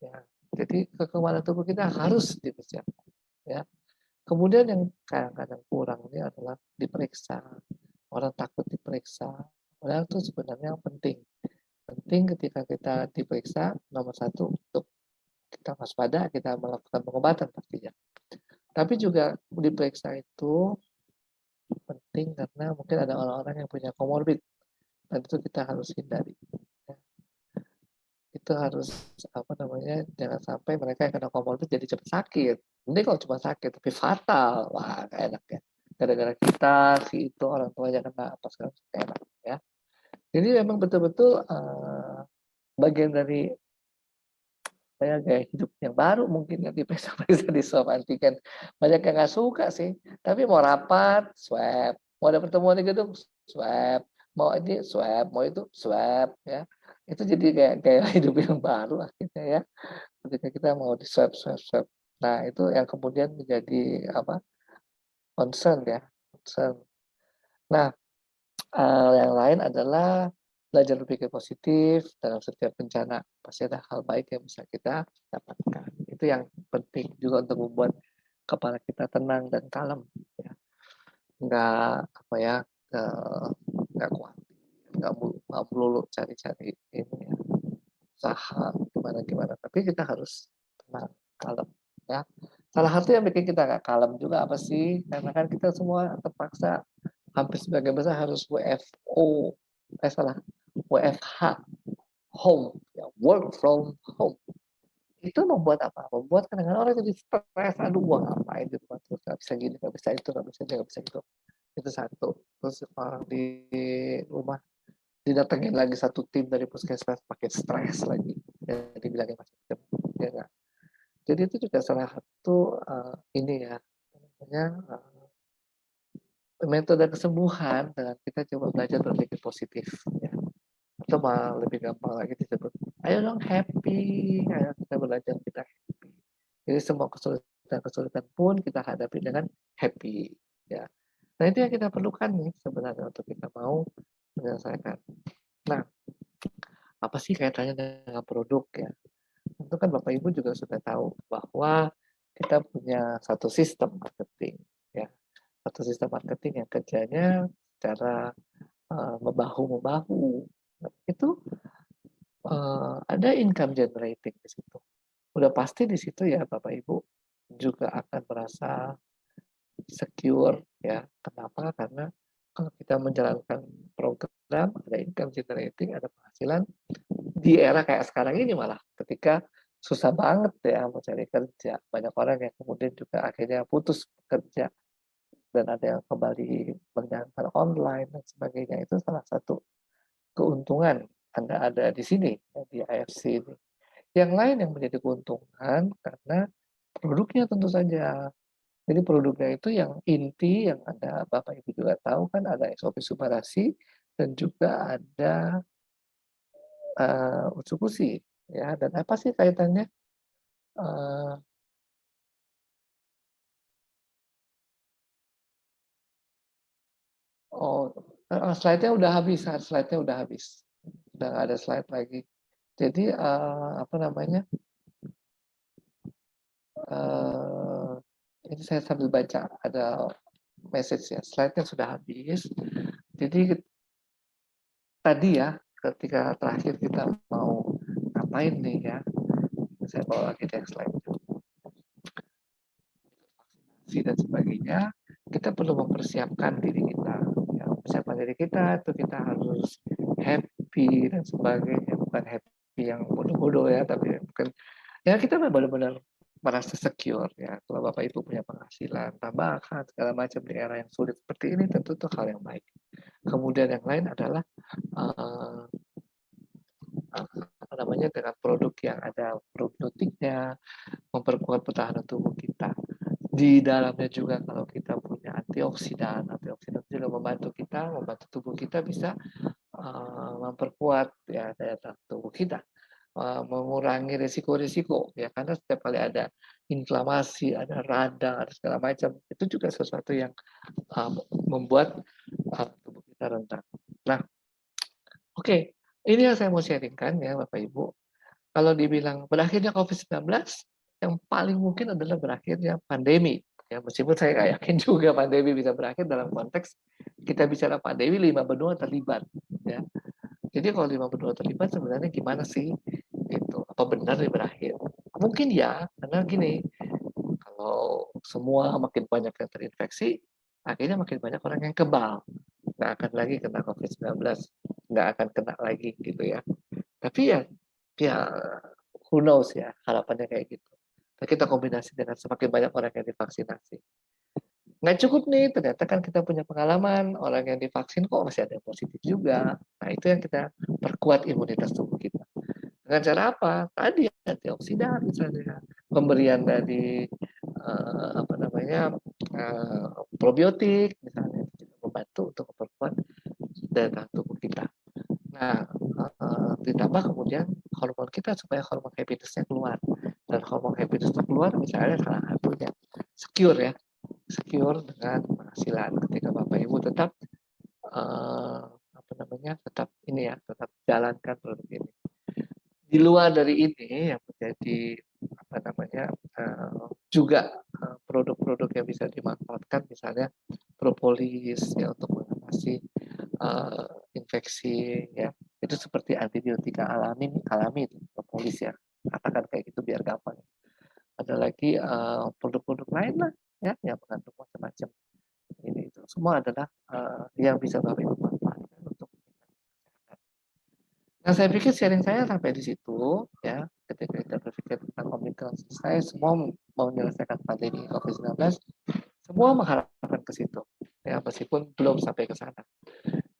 Ya. Jadi kekebalan tubuh kita harus dipersiapkan. Ya. Kemudian yang kadang-kadang kurang ini adalah diperiksa. Orang takut diperiksa. Padahal itu sebenarnya penting. Penting ketika kita diperiksa, nomor satu untuk kita waspada, kita melakukan pengobatan pastinya. Tapi juga diperiksa itu penting karena mungkin ada orang-orang yang punya komorbid. Dan itu kita harus hindari. Itu harus apa namanya, jangan sampai mereka yang kena komorbid jadi cepat sakit. Nanti kalau cuma sakit tapi fatal, wah gak enak ya. Gara-gara kita si itu orang tuanya kena apa sekarang enak ya. Jadi memang betul-betul bagian dari gaya hidup yang baru mungkin yang diperiksa-periksa di swab antigen. Banyak yang nggak suka sih. Tapi mau rapat, swab. Mau ada pertemuan di gedung, swab. Mau ini swab, mau itu swab ya. Itu jadi kayak gaya hidup yang baru akhirnya ya. Ketika kita mau di swab, swab, swab. Nah itu yang kemudian menjadi apa concern ya. Concern. Nah yang lain adalah belajar berpikir positif dalam setiap bencana. Pasti ada hal baik yang bisa kita dapatkan. Itu yang penting juga untuk membuat kepala kita tenang dan kalem. Ya. nggak apa ya, nggak kuat, nggak melulu cari-cari ini ya, usaha gimana, tapi kita harus tenang, kalem ya. Salah satu yang bikin kita nggak kalem juga apa sih? Karena kan kita semua terpaksa hampir sebagian besar harus WFO, salah, WFH, home, ya, work from home. Itu membuat apa? Membuat kadang-kadang orang jadi stres, aduh gua ngapain di rumah terus, nggak bisa gini, nggak bisa itu, nggak bisa ini, nggak bisa itu. Itu satu. Terus orang di rumah didatengin lagi satu tim dari puskesmas pakai stres lagi, ya, dibilangin macam-macam, ya nggak. Jadi itu juga salah satu ini ya, namanya metode kesembuhan dengan kita coba belajar berpikir positif. Ya. Atau malah lebih gampang lagi disebut, ayo dong happy, ayo kita belajar kita happy. Jadi semua kesulitan pun kita hadapi dengan happy. Ya. Nah itu yang kita perlukan nih sebenarnya untuk kita mau menyelesaikan. Nah, apa sih kaitannya dengan produk ya? Tentu kan Bapak Ibu juga sudah tahu bahwa kita punya satu sistem marketing, ya, satu sistem marketing yang kerjanya secara membahu-membahu. Itu ada income generating di situ. Udah pasti di situ ya Bapak Ibu juga akan merasa secure ya. Kenapa? Karena kalau kita menjalankan program ada income generating, ada penghasilan di era kayak sekarang ini malah ketika susah banget ya mau cari kerja, banyak orang yang kemudian juga akhirnya putus kerja dan ada yang kembali menjalankan online dan sebagainya. Itu salah satu keuntungan Anda ada di sini ya, di AFC ini. Yang lain yang menjadi keuntungan karena produknya tentu saja. Jadi produknya itu yang inti yang ada Bapak Ibu juga tahu kan ada SOP Subarasi dan juga ada Utsukushi ya. Dan apa sih kaitannya? Uh, oh, slide-nya udah habis, slide-nya udah habis, udah nggak ada slide lagi. Jadi apa namanya? Ini saya sambil baca ada message ya, slide-nya sudah habis. Jadi tadi ya, ketika terakhir kita mau ngapain nih ya, saya bawa lagi next slide. Vaksinasi dan sebagainya, kita perlu mempersiapkan diri kita. Ya, mempersiapkan diri kita itu kita harus happy dan sebagainya, bukan happy yang bodoh-bodoh ya, tapi bukan ya kita benar-benar merasa secure ya. Kalau Bapak Ibu punya penghasilan tambahan segala macam di era yang sulit seperti ini tentu itu hal yang baik. Kemudian yang lain adalah apa namanya dengan produk yang ada probiotiknya, memperkuat pertahanan tubuh kita. Di dalamnya juga kalau kita punya antioksidan juga membantu tubuh kita bisa memperkuat ya daya tahan tubuh kita, mengurangi risiko-risiko ya karena setiap kali ada inflamasi, ada radang, ada segala macam itu juga sesuatu yang membuat tubuh kita rentan. Nah, oke, ini yang saya mau sharingkan ya Bapak Ibu. Kalau dibilang berakhirnya COVID-19, yang paling mungkin adalah berakhirnya pandemi. Ya, meskipun saya nggak yakin juga pandemi bisa berakhir dalam konteks kita bicara pandemi 5 benua terlibat. Ya. Jadi kalau 5 benua terlibat sebenarnya gimana sih? Gitu. Apa benar dia berakhir? Mungkin ya, karena gini, kalau semua makin banyak yang terinfeksi, akhirnya makin banyak orang yang kebal. Nggak akan lagi kena COVID-19, nggak akan kena lagi gitu ya. Tapi ya who knows ya, harapannya kayak gitu. Tapi kita kombinasi dengan semakin banyak orang yang divaksinasi. Nggak cukup nih, ternyata kan kita punya pengalaman, orang yang divaksin kok masih ada yang positif juga. Nah itu yang kita perkuat imunitas tubuh kita. Dengan cara apa? Tadi antioksidan misalnya, pemberian dari apa namanya probiotik misalnya, juga membantu untuk memperkuat daya tahan tubuh kita. Nah, ditambah kemudian hormon kita supaya hormon happiness-nya keluar. Dan hormon happiness-nya keluar misalnya salah satunya secure ya. Secure dengan penghasilan ketika Bapak Ibu tetap apa namanya? Tetap ini ya, tetap jalankan produk ini. Di luar dari ini yang menjadi apa namanya? Juga produk-produk yang bisa dimanfaatkan misalnya propolis ya untuk mengatasi infeksi ya. Itu seperti antibiotika alami itu propolis ya. Katakan kayak gitu biar gampang. Ada lagi produk-produk lain lah ya yang mengandung macam-macam. Ini itu semua adalah yang bisa Bapak Ibu manfaatkan untuk kesehatan. Nah, saya pikir sharing saya sampai di situ ya. Ketika kita berpikir tentang Omicron selesai, semua mau menyelesaikan pandemi COVID-19, semua mengharapkan ke situ. Ya, meskipun belum sampai ke sana.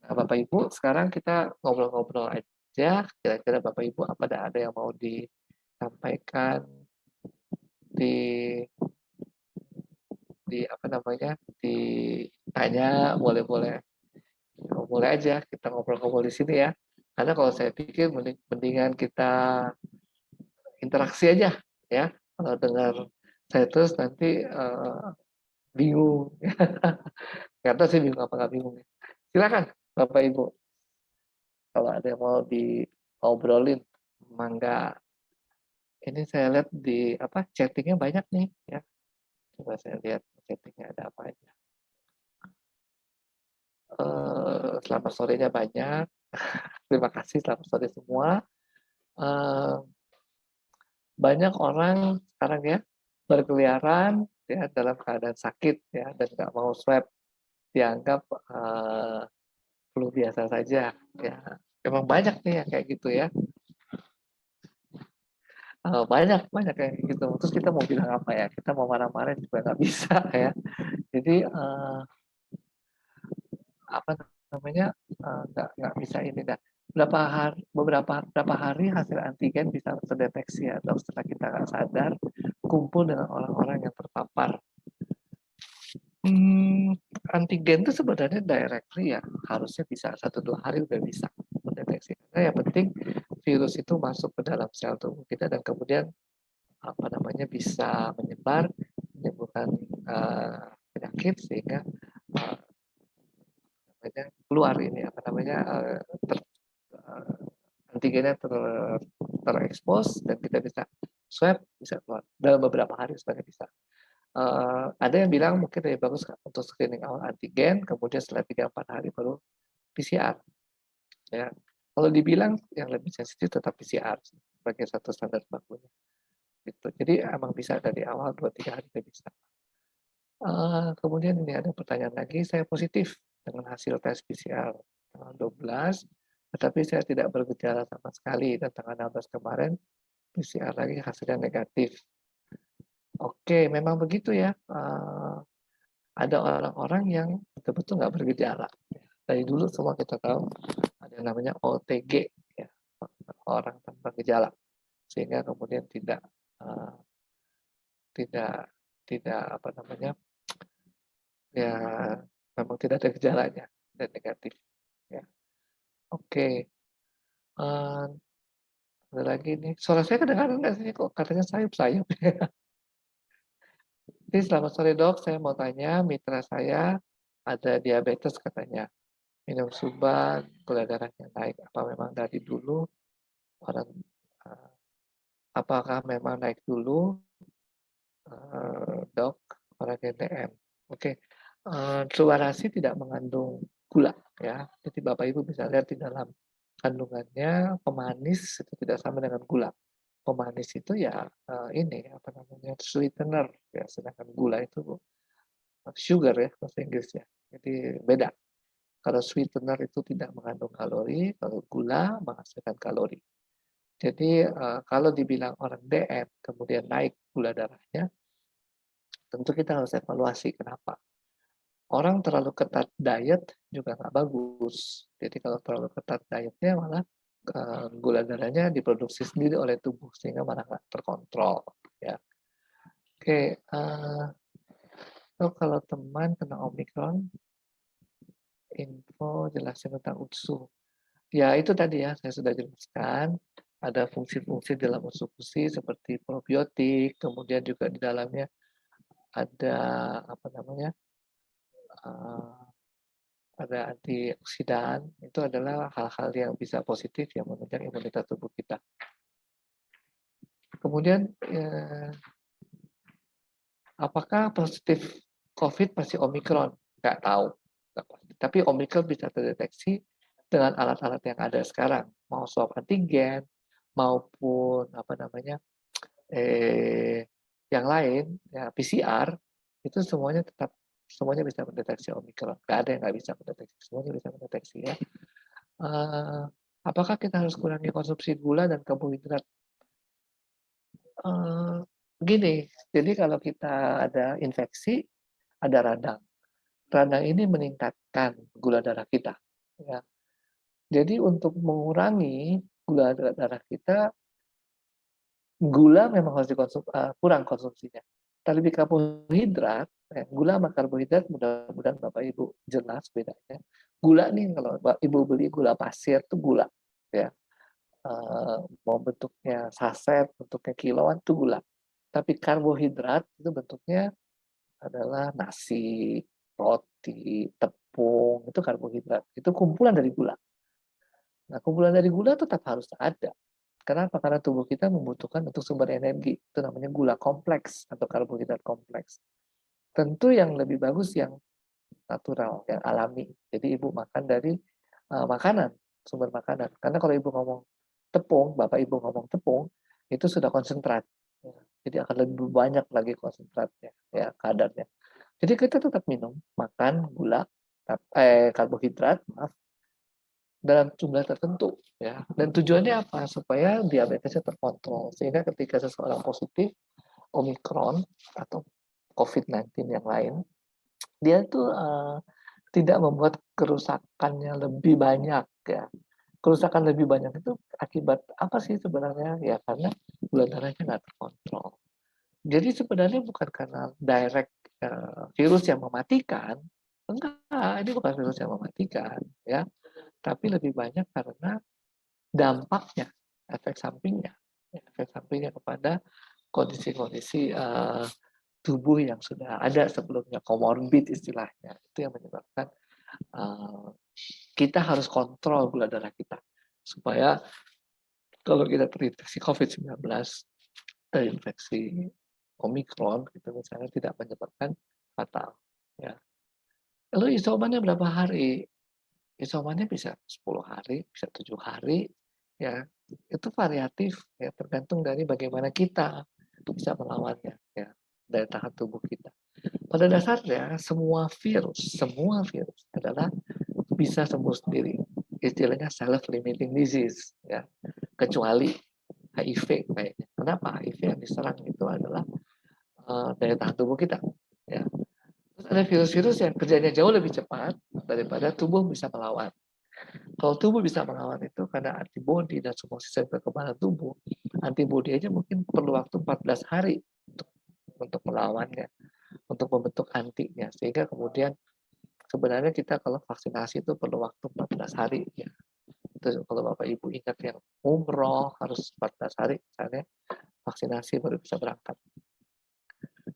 Nah, Bapak Ibu, sekarang kita ngobrol-ngobrol aja. Kira-kira Bapak Ibu ada yang mau disampaikan di apa namanya ditanya, boleh aja kita ngobrol-ngobrol di sini ya. Karena kalau saya pikir mendingan kita interaksi aja ya. Kalau dengar saya terus nanti bingung. Kata sih bingung apa nggak bingung. Silakan Bapak Ibu. Kalau ada yang mau diobrolin, mangga. Ini saya lihat di apa chattingnya banyak nih ya. Coba saya lihat chattingnya ada apa aja. Selamat sorenya banyak. Terima kasih, selamat sore semua. Banyak orang sekarang ya berkeliaran ya dalam keadaan sakit ya dan nggak mau swab, dianggap flu biasa saja ya. Memang banyak nih yang kayak gitu ya. Banyak kayak gitu. Terus kita mau bilang apa ya? Kita mau marah-marah juga nggak bisa ya. Jadi apa namanya nggak bisa ini dah. Beberapa hari hasil antigen bisa terdeteksi atau setelah kita nggak sadar kumpul dengan orang-orang yang terpapar. Antigen itu sebenarnya directly ya harusnya bisa 1-2 hari udah bisa mendeteksi. Nah, yang penting virus itu masuk ke dalam sel tubuh kita dan kemudian apa namanya bisa menyebar, menimbulkan penyakit sehingga keluar ini apa namanya antigennya terekspos dan kita bisa swab bisa keluar dalam beberapa hari sebenarnya bisa. Ada yang bilang mungkin lebih bagus untuk screening awal antigen, kemudian setelah 3-4 hari baru PCR. Ya, kalau dibilang yang lebih sensitif tetap PCR sebagai satu standar bakunya. Gitu. Jadi emang bisa dari awal 2-3 hari kita bisa. Kemudian ini ada pertanyaan lagi, saya positif dengan hasil tes PCR tanggal 12, tetapi saya tidak bergejala sama sekali dan tanggal 16 kemarin PCR lagi hasilnya negatif. Oke, memang begitu ya. Ada orang-orang yang betul-betul nggak bergejala. Dari dulu semua kita tahu ada yang namanya OTG, ya, orang tanpa gejala, sehingga kemudian tidak apa namanya ya memang tidak ada gejalanya dan negatif. Ya. Oke, ada lagi nih. Suara saya kedengaran nggak sih kok? Katanya sayup-sayup. Jadi selamat sore dok, saya mau tanya mitra saya ada diabetes katanya. Minum subat, gula darahnya naik. Apa memang dari dulu orang apakah memang naik dulu dok orang GTM? Oke, Truarasi tidak mengandung gula ya. Jadi Bapak Ibu bisa lihat di dalam kandungannya pemanis itu tidak sama dengan gula. Pemanis itu ya ini apa namanya sweetener ya, sedangkan gula itu sugar ya bahasa Inggris ya. Jadi beda. Kalau sweetener itu tidak mengandung kalori, kalau gula menghasilkan kalori. Jadi kalau dibilang orang DM kemudian naik gula darahnya, tentu kita harus evaluasi kenapa. Orang terlalu ketat diet juga nggak bagus. Jadi kalau terlalu ketat dietnya malah gula darahnya diproduksi sendiri oleh tubuh sehingga malah nggak terkontrol. Ya. Oke, so kalau teman kena Omicron, info jelasin tentang UTSU. Ya itu tadi ya saya sudah jelaskan. Ada fungsi-fungsi dalam UTSU seperti probiotik, kemudian juga di dalamnya ada apa namanya ada antioksidan. Itu adalah hal-hal yang bisa positif yang menunjang imunitas tubuh kita. Kemudian apakah positif COVID masih Omicron? nggak tahu. Tapi Omicron bisa terdeteksi dengan alat-alat yang ada sekarang, mau swab antigen maupun apa namanya yang lain, ya PCR, itu semuanya bisa mendeteksi Omicron. Nggak ada yang nggak bisa mendeteksi, semuanya bisa mendeteksi ya. Apakah kita harus kurangi konsumsi gula dan karbohidrat? Begini, jadi kalau kita ada infeksi, ada radang. Radang ini meningkatkan gula darah kita. Ya. Jadi untuk mengurangi gula darah kita, gula memang harus kurang konsumsinya. Tapi karbohidrat, gula sama karbohidrat mudah-mudahan Bapak Ibu jelas bedanya. Gula nih kalau Bapak Ibu beli gula pasir itu gula, ya. Mau bentuknya saset, bentuknya kiloan itu gula. Tapi karbohidrat itu bentuknya adalah nasi, roti, tepung, itu karbohidrat. Itu kumpulan dari gula. Nah, kumpulan dari gula tetap harus ada. Kenapa? Karena tubuh kita membutuhkan untuk sumber energi. Itu namanya gula kompleks atau karbohidrat kompleks. Tentu yang lebih bagus yang natural, yang alami. Jadi ibu makan dari makanan, sumber makanan. Karena kalau ibu ngomong tepung, bapak ibu ngomong tepung, itu sudah konsentrat. Jadi akan lebih banyak lagi konsentratnya, ya kadarnya. Jadi kita tetap minum, makan gula, karbohidrat, maaf, dalam jumlah tertentu, ya. Dan tujuannya apa? Supaya diabetesnya terkontrol. Sehingga ketika seseorang positif Omicron atau COVID-19 yang lain, dia tuh tidak membuat kerusakannya lebih banyak, ya. Kerusakan lebih banyak itu akibat apa sih sebenarnya? Ya karena gula darahnya nggak terkontrol. Jadi sebenarnya bukan karena direct virus yang mematikan, enggak, ini bukan virus yang mematikan, ya. Tapi lebih banyak karena dampaknya, efek sampingnya kepada kondisi-kondisi tubuh yang sudah ada sebelumnya, komorbid istilahnya, itu yang menyebabkan kita harus kontrol gula darah kita supaya kalau kita terinfeksi COVID-19, terinfeksi Omicron, itu misalnya tidak menyebabkan fatal. Ya. Lalu isomannya berapa hari? Isomannya bisa 10 hari, bisa 7 hari, ya. Itu variatif, ya, tergantung dari bagaimana kita bisa melawannya, ya, daya tahan tubuh kita. Pada dasarnya semua virus adalah bisa sembuh sendiri. Istilahnya self-limiting disease, ya. Kecuali HIV kayaknya. Kenapa? HIV yang diserang itu adalah daya tahan tubuh kita, ya. Terus ada virus-virus yang kerjanya jauh lebih cepat daripada tubuh bisa melawan. Kalau tubuh bisa melawan itu karena antibodi dan semua sistem kekebalan tubuh, antibodi aja mungkin perlu waktu 14 hari untuk melawannya, untuk membentuk antinya. Sehingga kemudian sebenarnya kita kalau vaksinasi itu perlu waktu 14 hari. Ya. Itu kalau Bapak Ibu ingat yang umroh harus 14 hari misalnya, vaksinasi baru bisa berangkat.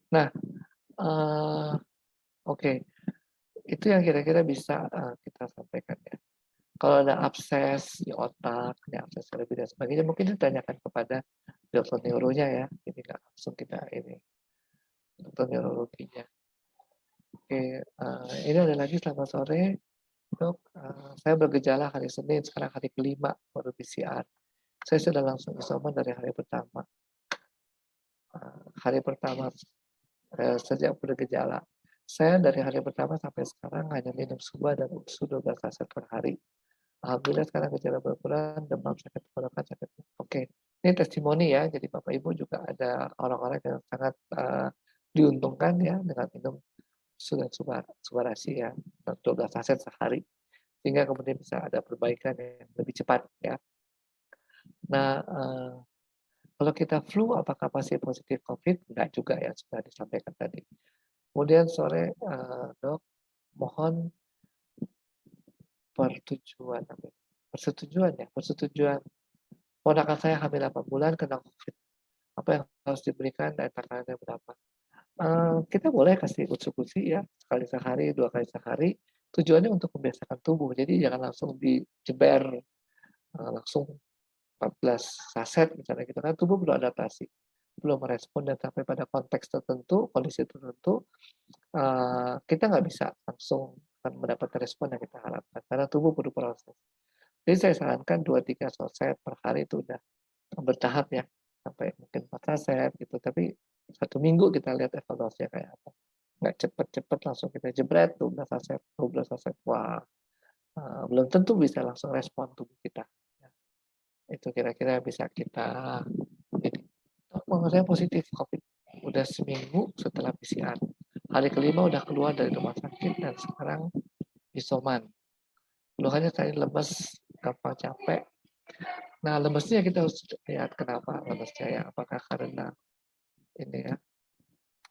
Nah, oke. Itu yang kira-kira bisa kita sampaikan ya. Kalau ada abses di otak, ada abses lebih dan sebagainya, mungkin ditanyakan kepada dokter neuronya ya. Jadi nggak langsung kita ini dokter neurologinya. Oke, ini ada lagi selamat sore dok. Saya bergejala hari Senin, sekarang hari kelima baru PCR. Saya sudah langsung isoman dari hari pertama. Hari pertama sejak bergejala. Saya dari hari pertama sampai sekarang hanya minum suba dan USU 12 saset per hari. Alhamdulillah sekarang gejala berkurang, demam, sakit tenggorokan, sakit. Oke, ini testimoni ya. Jadi Bapak Ibu juga ada orang-orang yang sangat diuntungkan ya dengan minum sudah subarasi ya, 12 saset sehari, sehingga kemudian bisa ada perbaikan yang lebih cepat ya. Nah, kalau kita flu, apakah pasti positif COVID? Enggak juga ya, sudah disampaikan tadi. Kemudian sore, dok, mohon persetujuan. Ponakan saya hamil 8 bulan kena COVID. Apa yang harus diberikan dan takanannya berapa? Kita boleh kasih konsumsi ya, sekali sehari, 2 kali sehari. Tujuannya untuk membiasakan tubuh. Jadi jangan langsung dijeber langsung 14 saset misalnya gitu kan, tubuh perlu adaptasi. belum merespon dan sampai pada konteks tertentu, kondisi tertentu, kita nggak bisa langsung mendapatkan respon yang kita harapkan, karena tubuh perlu proses. Jadi saya sarankan 2-3 saset per hari itu udah bertahap ya, sampai mungkin 4 saset gitu, tapi 1 minggu kita lihat evaluasinya kayak apa. Nggak cepet-cepet langsung kita jebret 12 saset, 12 saset, wah belum tentu bisa langsung respon tubuh kita. Ya. Itu kira-kira bisa kita ini. Saya positif COVID. Udah seminggu setelah PCR. Hari kelima udah keluar dari rumah sakit dan sekarang isoman. Keluhannya saya lemes, gampang capek. Nah, lemesnya kita harus lihat kenapa lemesnya ya. Apakah karena ini ya,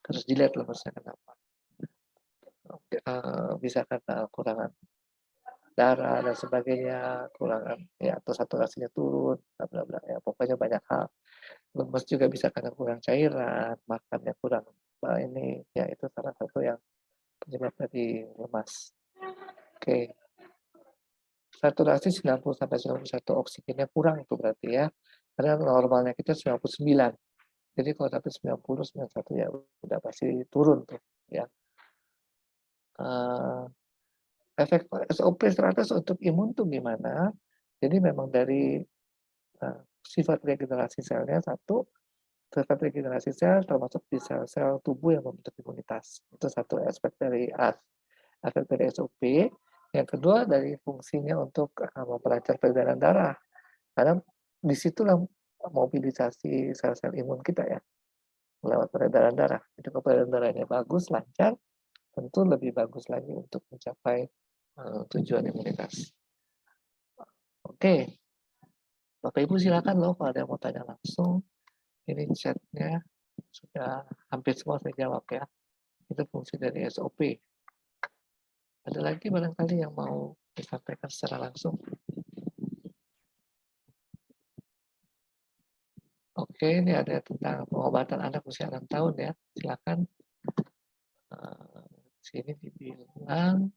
harus dilihat lemesnya kenapa. Bisa karena kurangan darah dan sebagainya, kurangan ya atau saturasinya turun, bla bla bla ya. Pokoknya banyak hal. Lemes juga bisa karena kurang cairan, makannya kurang ini ya, itu salah satu yang penyebab dari lemas. Oke. Saturasi 90 sampai 91, oksigennya kurang itu berarti ya. Karena normalnya kita 99. Jadi kalau sampai 90, 91 ya udah pasti turun tuh ya. Efek SOP 100 untuk imun tuh gimana? Jadi memang dari sifat regenerasi selnya satu, sifat regenerasi sel termasuk di sel-sel tubuh yang membentuk imunitas. Itu satu aspek dari aspek dari SOP. Yang kedua dari fungsinya untuk memperlancar peredaran darah. Karena disitulah mobilisasi sel-sel imun kita ya, lewat peredaran darah. Itu kalau peredaran darahnya bagus, lancar, tentu lebih bagus lagi untuk mencapai tujuan imunitas. Oke, Bapak Ibu silakan loh kalau ada yang mau tanya langsung. Ini chatnya sudah hampir semua saya jawab ya. Itu fungsi dari SOP. Ada lagi barangkali yang mau disampaikan secara langsung? Oke, ini ada tentang pengobatan anak usia 6 tahun ya. Silakan. Sini dibilang,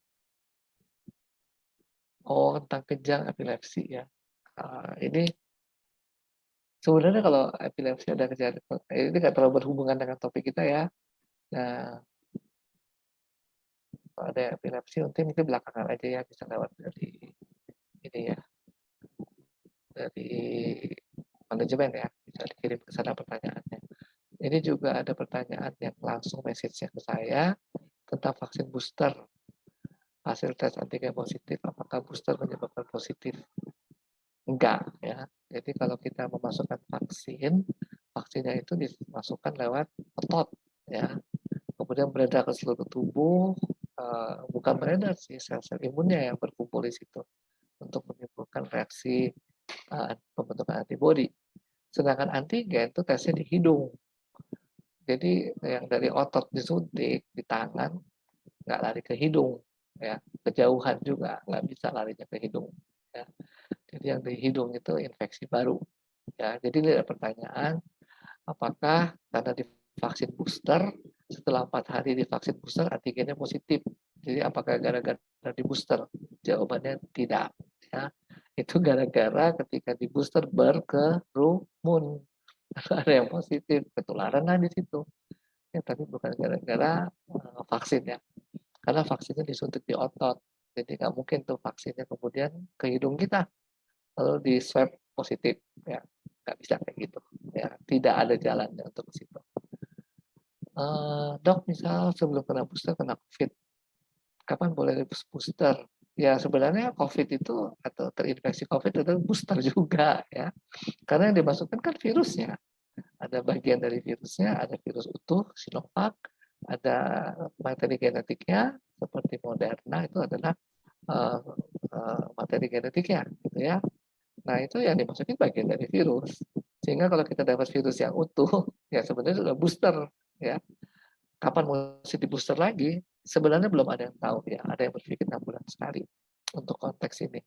tentang kejang epilepsi ya. Ini sebenarnya kalau epilepsi ada kejang, ini nggak terlalu berhubungan dengan topik kita ya. Nah, kalau ada epilepsi mungkin itu belakangan aja ya, bisa lewat dari ini ya, dari manajemen ya, bisa dikirim ke sana pertanyaannya. Ini juga ada pertanyaan yang langsung message-nya ke saya tentang vaksin booster. Hasil tes antigen positif, apakah booster menyebabkan positif? Enggak ya. Jadi kalau kita memasukkan vaksin, vaksinnya itu dimasukkan lewat otot ya. Kemudian beredar ke seluruh tubuh, bukan beredar sih, sel-sel imunnya yang berkumpul di situ untuk menimbulkan reaksi pembentukan antibodi. Sedangkan antigen itu tesnya di hidung. Jadi yang dari otot disuntik di tangan nggak lari ke hidung, ya kejauhan juga nggak bisa larinya ke hidung. Ya. Jadi yang di hidung itu infeksi baru. Ya, jadi ini ada pertanyaan, apakah karena divaksin booster setelah 4 hari divaksin booster antigennya positif? Jadi apakah gara-gara di booster? Jawabannya tidak. Ya. Itu gara-gara ketika di booster berkerumun. Ada yang positif, ketularan lah di situ. Ya, tapi bukan gara-gara vaksin ya. Karena vaksinnya disuntik di otot. Jadi nggak mungkin tuh vaksinnya kemudian ke hidung kita. Lalu di swab positif. Ya, nggak bisa kayak gitu. Ya, tidak ada jalannya untuk ke situ. Dok, misal sebelum kena booster, kena COVID. Kapan boleh booster? Ya sebenarnya COVID itu atau terinfeksi COVID itu booster juga ya. Karena yang dimasukkan kan virusnya. Ada bagian dari virusnya, ada virus utuh, Sinovac, ada materi genetiknya, seperti Moderna itu adalah materi genetiknya, gitu ya. Nah itu yang dimasukin bagian dari virus. Sehingga kalau kita dapat virus yang utuh, ya sebenarnya sudah booster, ya. Kapan mesti di booster lagi? Sebenarnya belum ada yang tahu ya. Ada yang berpikir 6 bulan sekali untuk konteks ini.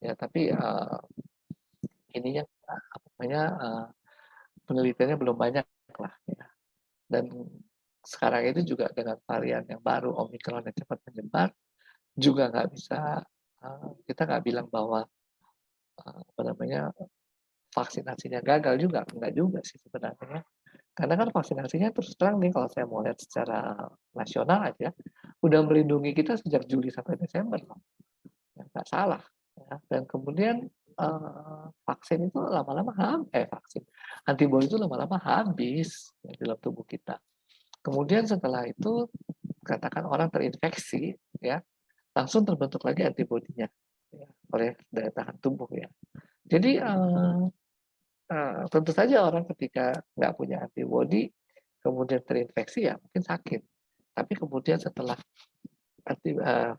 Ya tapi ininya apa namanya penelitiannya belum banyak lah ya. Dan sekarang itu juga dengan varian yang baru Omicron yang cepat menyebar juga nggak bisa kita nggak bilang bahwa apa namanya vaksinasinya gagal juga, enggak juga sih sebenarnya. Karena kan vaksinasinya terus terang nih kalau saya mau lihat secara nasional aja, udah melindungi kita sejak Juli sampai Desember loh, ya nggak salah, ya. Dan kemudian, vaksin itu lama-lama vaksin, antibodi itu lama-lama habis ya dalam tubuh kita. Kemudian setelah itu katakan orang terinfeksi ya, langsung terbentuk lagi antibodinya ya, oleh daya tahan tubuh ya. Jadi, tentu saja orang ketika nggak punya antibodi, kemudian terinfeksi ya mungkin sakit. Tapi kemudian setelah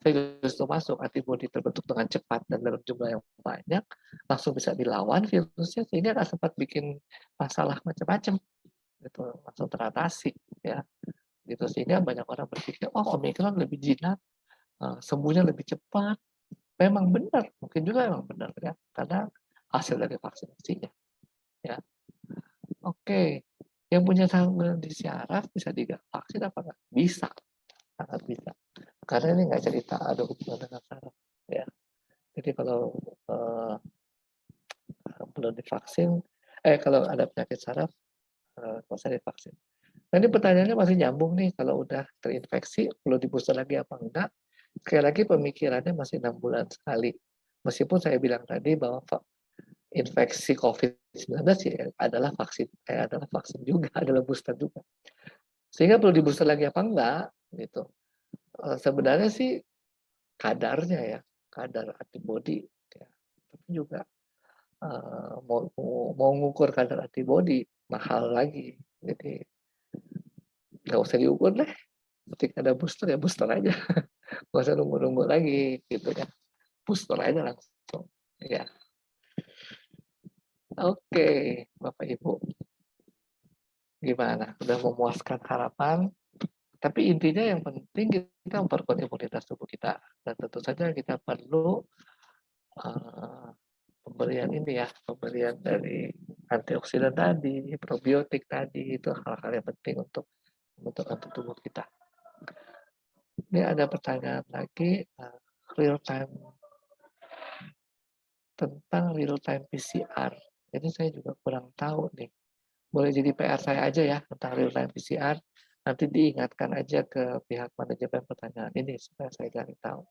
virus itu masuk, antibodi terbentuk dengan cepat dan dalam jumlah yang banyak, langsung bisa dilawan virusnya sehingga nggak sempat bikin masalah macam-macam, gitu, langsung teratasi ya. Gitu sehingga banyak orang berpikir, oh Omikron lebih jinak, sembuhnya lebih cepat. Memang benar, mungkin juga memang benar ya, karena hasil dari vaksinasinya ya. Oke, yang punya tanggal syaraf bisa divaksin apa enggak? Bisa, sangat bisa. Karena ini nggak cerita ada hubungan dengan saraf ya. Jadi kalau belum divaksin, kalau ada penyakit saraf nggak usah divaksin. Nah ini pertanyaannya masih nyambung nih, kalau udah terinfeksi perlu di booster lagi apa enggak? Sekali lagi pemikirannya masih 6 bulan sekali. Meskipun saya bilang tadi bahwa infeksi COVID-19 ya adalah vaksin juga, adalah booster juga. Sehingga perlu di booster lagi apa enggak gitu. Sebenarnya sih kadarnya ya, kadar antibodi ya. Tapi juga mau ngukur kadar antibodi mahal lagi. Jadi nggak usah diukur deh. Ketika ada booster ya booster aja. Nggak usah nunggu-nunggu lagi gitu ya. Booster aja langsung. Ya. Oke, Bapak Ibu. Gimana? Udah memuaskan harapan? Tapi intinya yang penting kita memperkuat imunitas tubuh kita. Dan tentu saja kita perlu pemberian ini ya, pemberian dari antioksidan tadi, probiotik tadi, itu hal-hal yang penting untuk membentuk tubuh kita. Ini ada pertanyaan lagi, real time tentang real time PCR. Jadi saya juga kurang tahu nih. Boleh jadi PR saya aja ya tentang real time PCR. Nanti diingatkan aja ke pihak manajemen pertanyaan ini supaya saya cari tahu.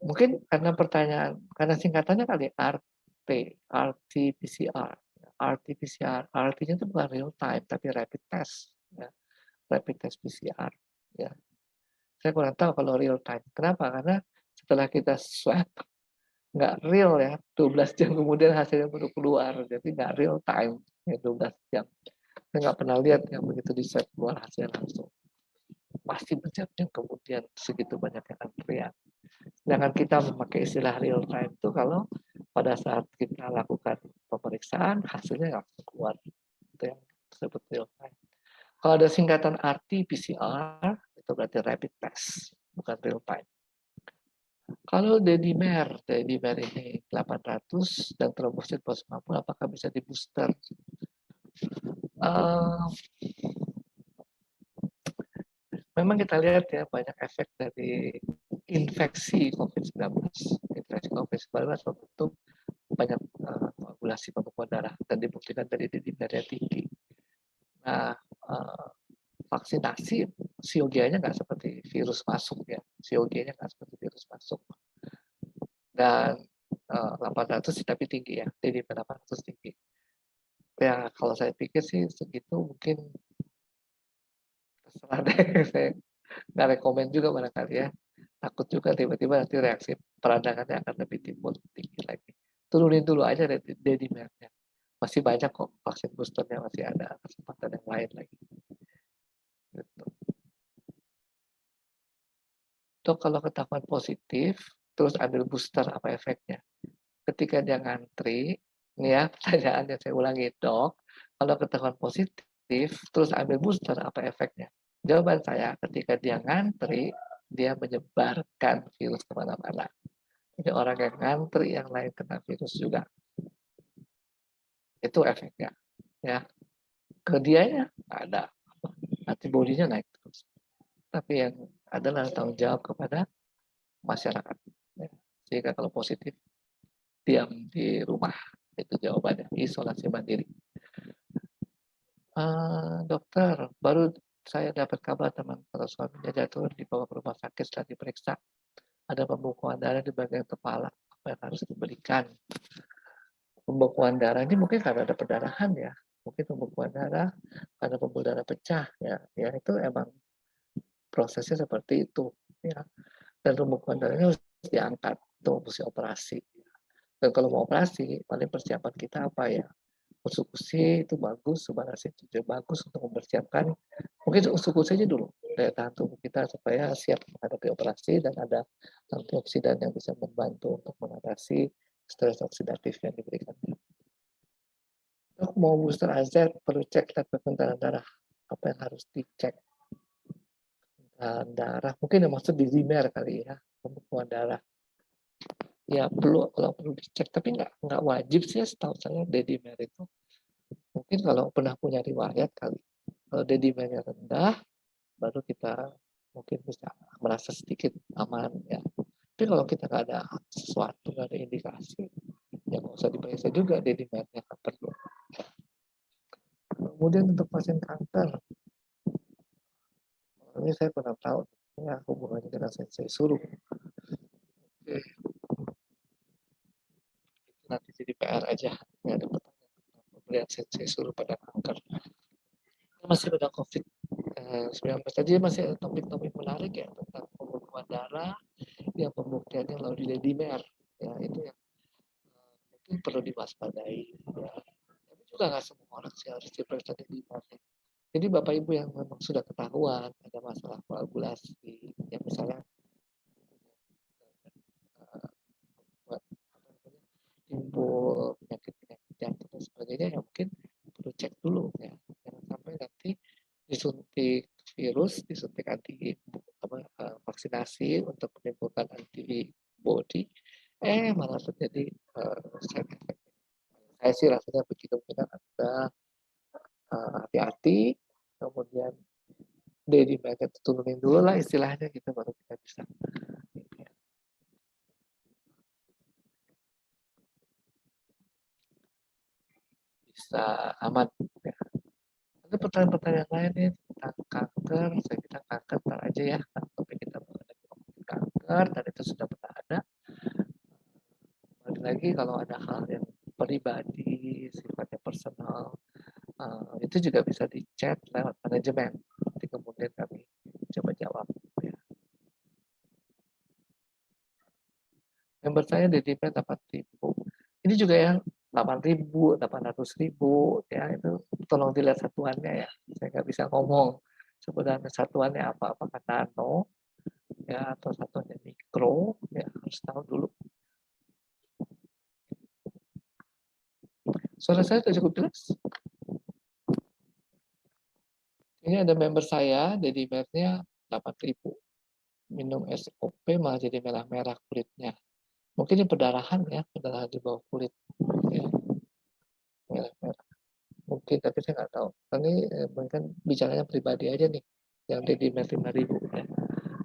Mungkin karena singkatannya kali RT-PCR. RT-PCR, RT-nya itu bukan real time tapi rapid test, ya. Rapid test PCR, ya. Saya kurang tahu kalau real time. Kenapa? Karena setelah kita swab nggak real ya, 12 jam kemudian hasilnya baru keluar, jadi nggak real time ya 12 jam. Saya nggak pernah lihat yang begitu di swab keluar hasilnya langsung. Pasti berjam-jam kemudian segitu banyaknya antrian. Sedangkan kita memakai istilah real time itu kalau pada saat kita lakukan pemeriksaan hasilnya langsung keluar. Itu yang disebut real time. Kalau ada singkatan RT-PCR itu berarti rapid test, bukan real time. Kalau dedimer ini 800 dan trombosit plus 50, apakah bisa di booster? Memang kita lihat ya banyak efek dari infeksi COVID-19. Infeksi COVID-19 membentuk banyak koagulasi pembekuan darah dan dibuktikan dari dedimernya tinggi. Nah, vaksinasi COG-nya nggak seperti virus masuk ya. COG-nya nggak seperti virus masuk. Dan 800 tapi tinggi ya, dedimer 800 tinggi. Ya kalau saya pikir sih segitu mungkin terserah deh. Saya nggak rekomen juga barangkali ya. Takut juga tiba-tiba nanti reaksi peradangannya akan lebih timbul tinggi lagi. Turunin dulu aja dedimernya. Masih banyak kok vaksin boosternya, masih ada kesempatan yang lain lagi. Gitu. Dok, kalau ketahuan positif, terus ambil booster, apa efeknya? Ketika dia ngantri, ini ya pertanyaan yang saya ulangi, dok, kalau ketahuan positif, terus ambil booster, apa efeknya? Jawaban saya, ketika dia ngantri, dia menyebarkan virus kemana-mana. Jadi orang yang ngantri, yang lain kena virus juga. Itu efeknya. Ya, ke dianya ada antibodinya naik terus. Tapi yang adalah tanggung jawab kepada masyarakat. Ya. Sehingga kalau positif, diam di rumah. Itu jawabannya, isolasi mandiri. Dokter, baru saya dapat kabar teman kalau suaminya jatuh dibawa ke rumah sakit setelah diperiksa. Ada pembekuan darah di bagian kepala. Apa yang harus diberikan? Pembekuan darah ini mungkin karena ada perdarahan ya. Mungkin pembekuan darah karena pembuluh darah pecah ya. Ya itu emang prosesnya seperti itu ya. Dan pembekuan darahnya harus diangkat, itu mesti operasi. Dan kalau mau operasi, paling persiapan kita apa ya? Usus-usus itu bagus, sebenarnya itu juga bagus untuk mempersiapkan mungkin usus-usus aja dulu daya tahan tubuh kita supaya siap menghadapi operasi dan ada antioksidan yang bisa membantu untuk mengatasi stres oksidatif yang diberikan. Dok, mau booster AZ perlu cek tekanan darah. Apa yang harus dicek? Darah, mungkin yang maksud di dimer kali ya, pembekuan darah. Ya perlu, kalau perlu dicek, tapi nggak wajib sih setahu saya dedimer itu. Mungkin kalau pernah punya riwayat kali. Kalau dedimernya rendah, baru kita mungkin bisa merasa sedikit aman ya. Tapi kalau kita nggak ada sesuatu, nggak ada indikasi, ya nggak usah diperiksa juga dedimernya, nggak perlu. Kemudian untuk pasien kanker, ini saya pernah tahu ya hubungannya dengan sensei suruh. Oke. Nanti jadi PR aja. Ya, ada pertanyaan pemberian sensei suruh pada kanker. Kita masih pada COVID-19 tadi masih ada topik-topik menarik ya tentang pembekuan darah, yang pembuktiannya melalui dedimer. Ya itu yang mungkin perlu diwaspadai. Ya. Tapi juga nggak semua orang sih harus diperiksa dedimer. Jadi Bapak Ibu yang memang sudah ketahuan ada masalah koagulasi, yang misalnya timbul penyakit-penyakit jantung dan sebagainya, ya mungkin perlu cek dulu ya. Jangan sampai nanti disuntik virus, disuntik vaksinasi untuk menimbulkan antibody, malah terjadi side effect. Saya sih rasanya begitu, kita ada hati-hati, kemudian daily market turunin dulu lah istilahnya, kita baru kita bisa aman ya. Ada pertanyaan-pertanyaan lain nih tentang kanker. Saya kira kanker ntar aja ya, topik kita mengenai kanker dan itu sudah pernah ada. Balik lagi kalau ada hal yang pribadi, sifatnya personal, itu juga bisa di chat lewat manajemen. Nanti kemudian kami coba jawab. Ya. Member saya di DP 8.000. Ini juga yang 8.000, 800.000 ya, itu tolong dilihat satuannya ya. Saya nggak bisa ngomong sebenarnya satuannya apa, apakah nano ya atau satuannya mikro ya, harus tahu dulu. Suara saya sudah cukup jelas. Ini ada member saya, dedimernya 8.000. Minum SOP malah jadi merah-merah kulitnya. Mungkin ini perdarahan ya, perdarahan di bawah kulit. Ya, merah-merah. Mungkin, tapi saya nggak tahu. Ini mungkin bicaranya pribadi aja nih, yang dedimer 5.000 ya.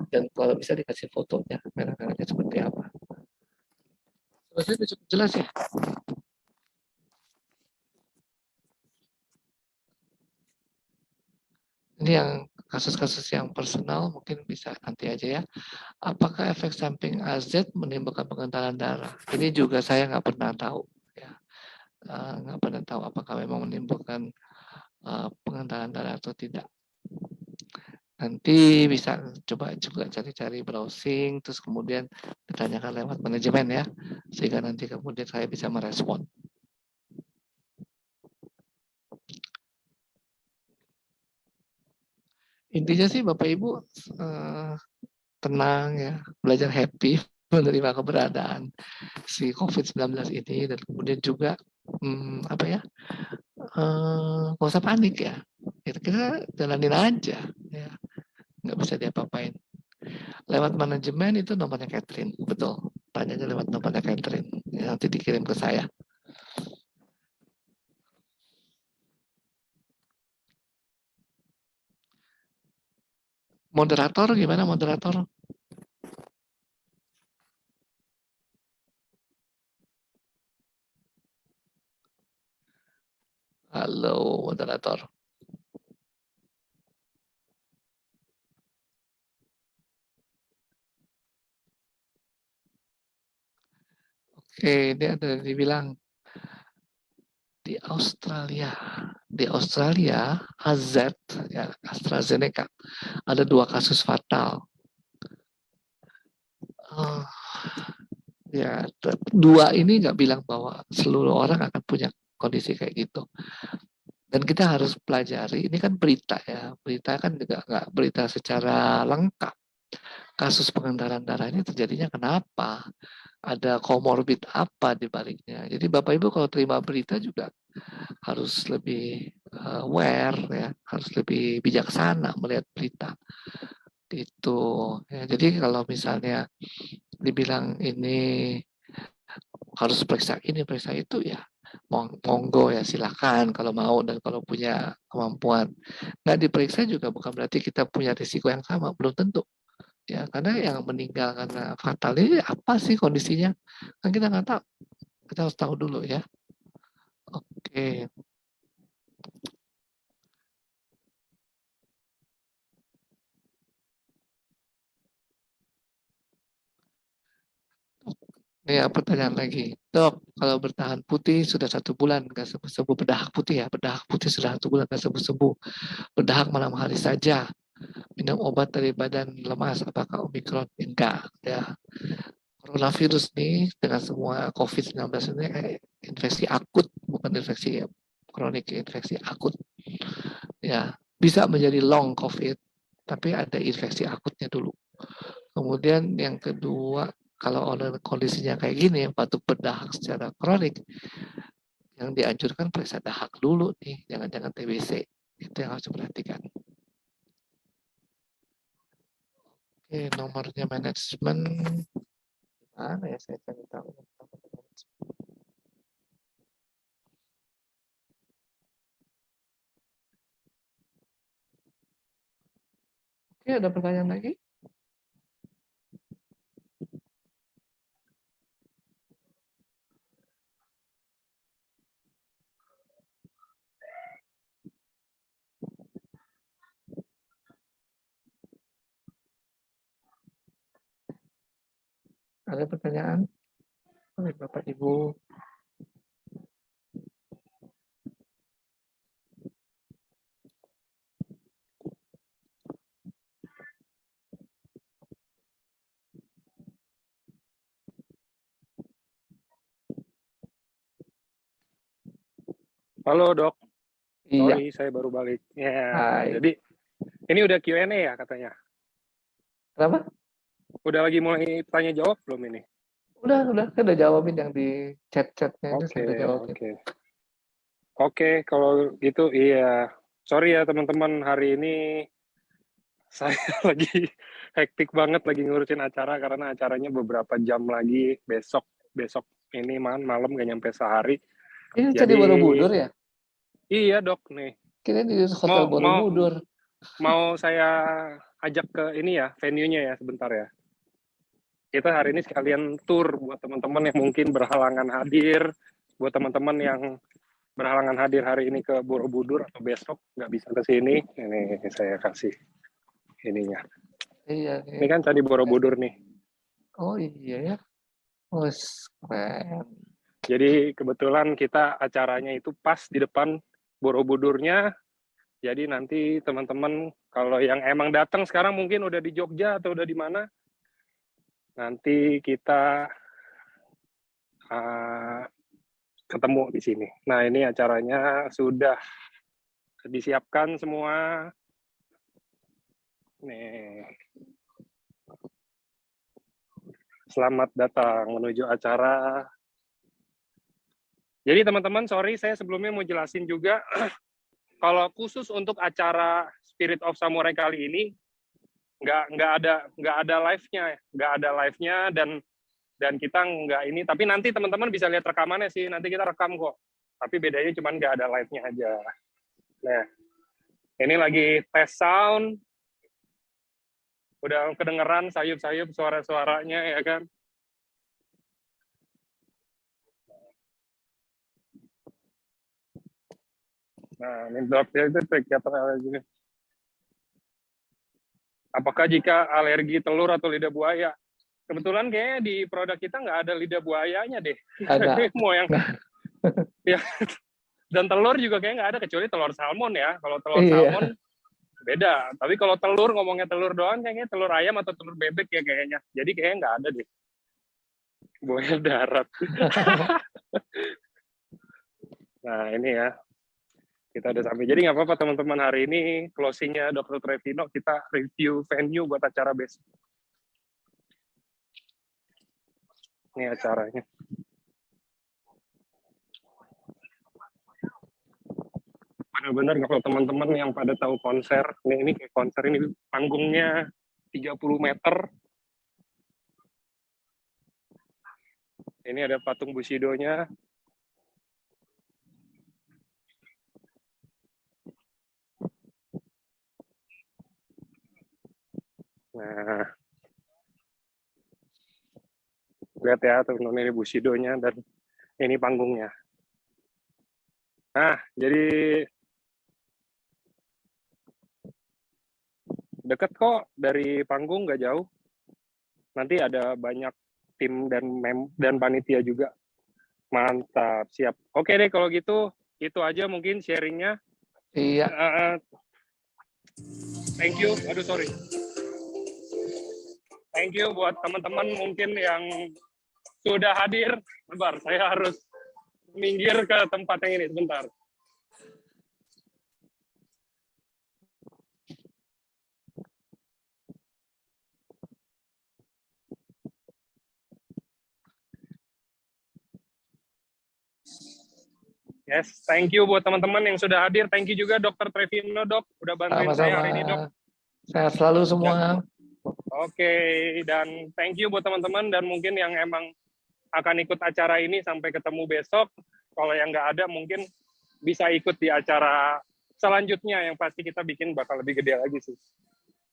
Dan kalau bisa dikasih fotonya, merah-merahnya seperti apa. Sudah cukup jelas ya. Ini yang kasus-kasus yang personal mungkin bisa nanti aja ya. Apakah efek samping AZ menimbulkan pengentalan darah? Ini juga saya nggak pernah tahu. Ya. Nggak pernah tahu apakah memang menimbulkan pengentalan darah atau tidak. Nanti bisa coba juga cari-cari browsing, terus kemudian ditanyakan lewat manajemen ya, sehingga nanti kemudian saya bisa merespon. Intinya sih Bapak Ibu tenang ya, belajar happy menerima keberadaan si COVID-19 ini, dan kemudian juga apa ya, nggak usah panik ya, kita jalanin aja ya, nggak bisa diapa-apain. Lewat manajemen itu nomornya Catherine, betul, tanyanya lewat nomornya Catherine ya, nanti dikirim ke saya. Moderator gimana moderator? Halo moderator. ini ada dibilang di Australia AZ ya AstraZeneca ada 2 kasus fatal. Ya 2 ini nggak bilang bahwa seluruh orang akan punya kondisi kayak gitu. Dan kita harus pelajari, ini kan berita ya, berita kan juga nggak berita secara lengkap. Kasus pengendalian darah ini terjadinya kenapa? Ada komorbid apa di baliknya? Jadi Bapak Ibu kalau terima berita juga harus lebih aware ya, harus lebih bijaksana melihat berita itu. Ya, jadi kalau misalnya dibilang ini harus periksa ini, periksa itu ya monggo ya silakan kalau mau dan kalau punya kemampuan. Nggak diperiksa juga bukan berarti kita punya risiko yang sama, belum tentu. Ya, karena yang meninggal karena fatal ini apa sih kondisinya? Kan kita nggak tahu. Kita harus tahu dulu ya. Oke. Ya, pertanyaan lagi. Dok, kalau bertahan putih sudah 1 bulan nggak sembuh-sembuh, berdahak putih ya, berdahak putih sudah 1 bulan nggak sembuh-sembuh, berdahak malam hari saja, minum obat dari badan lemas, apakah Omikron? Enggak, ya. Coronavirus nih dengan semua COVID-19 ini infeksi akut, bukan infeksi kronik, infeksi akut. Ya, bisa menjadi long COVID, tapi ada infeksi akutnya dulu. Kemudian yang kedua, kalau orang kondisinya kayak gini, batuk berdahak secara kronik, yang dianjurkan periksa dahak dulu nih, jangan-jangan TBC. Itu yang harus diperhatikan. Oke, nomornya manajemen. Mana ya saya cari tahu. Oke, ada pertanyaan lagi? Ada pertanyaan oleh Bapak Ibu? Halo dok, Iya. sorry saya baru balik. Ya, Hai. jadi ini udah Q&A ya katanya. Kenapa? Udah lagi mulai tanya jawab belum ini? Udah. Saya udah jawabin yang di chat-chatnya itu saya Oke, udah jawabin. oke. Oke, kalau gitu iya. Sorry ya teman-teman, hari ini saya lagi hektik banget lagi ngurusin acara karena acaranya beberapa jam lagi besok ini malam gak nyampe sehari. Ini Candi Jadi Borobudur ya? iya dok nih. Kira di Hotel Mau mau Borobudur. mau saya ajak ke ini ya venue-nya ya sebentar ya. Kita hari ini sekalian tour buat teman-teman yang mungkin berhalangan hadir, buat teman-teman yang berhalangan hadir hari ini ke Borobudur atau besok nggak bisa ke sini. Ini saya kasih ininya. Iya. Ini kan Candi Borobudur nih. Oh iya ya. Oh, keren. Jadi kebetulan kita acaranya itu pas di depan Borobudurnya. Jadi nanti teman-teman kalau yang emang datang sekarang mungkin udah di Jogja atau udah di mana, nanti kita ketemu di sini. Nah ini acaranya sudah disiapkan semua. Nih, selamat datang menuju acara. Jadi teman-teman, sorry saya sebelumnya mau jelasin juga, kalau khusus untuk acara Spirit of Samurai kali ini, nggak ada live-nya dan kita nggak ini, tapi nanti teman-teman bisa lihat rekamannya sih, nanti kita rekam kok, tapi bedanya cuma nggak ada live-nya aja. Nah ini lagi tes sound, udah kedengeran sayup-sayup suara-suaranya ya kan. Nah ini dropnya itu kegiatan gini. Apakah jika alergi telur atau lidah buaya? Kebetulan kayaknya di produk kita nggak ada lidah buayanya deh. Ada. Mau yang ya. Dan telur juga kayaknya nggak ada, kecuali telur salmon ya. Kalau telur salmon beda. Tapi kalau telur, ngomongnya telur doang, kayaknya telur ayam atau telur bebek ya kayaknya. Jadi kayaknya nggak ada deh. Buaya darat. Nah ini ya, kita udah sampai. Jadi nggak apa-apa teman-teman, hari ini closingnya Dr. Trevino, kita review venue buat acara besok. Ini acaranya. Benar-benar kalau teman-teman yang pada tahu konser, ini kayak konser ini panggungnya 30 meter. Ini ada patung Bushido-nya. Nah, lihat ya teman-teman, ini Bushido-nya dan ini panggungnya. Nah, jadi deket kok dari panggung, nggak jauh. Nanti ada banyak tim dan panitia juga. Mantap, siap. Oke deh kalau gitu, itu aja mungkin sharingnya. Iya. Thank you. Aduh sorry. Thank you buat teman-teman mungkin yang sudah hadir. Sebentar, saya harus minggir ke tempat yang ini sebentar. Yes, thank you buat teman-teman yang sudah hadir. Thank you juga Dr. Trevino, Dok, udah bantuin saya hari ini, Dok. Sehat selalu semua. Oke, dan thank you buat teman-teman dan mungkin yang emang akan ikut acara ini sampai ketemu besok. Kalau yang nggak ada mungkin bisa ikut di acara selanjutnya yang pasti kita bikin bakal lebih gede lagi sih.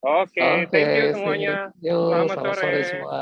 Oke, thank you semuanya. Yo, Selamat sore sore. semua.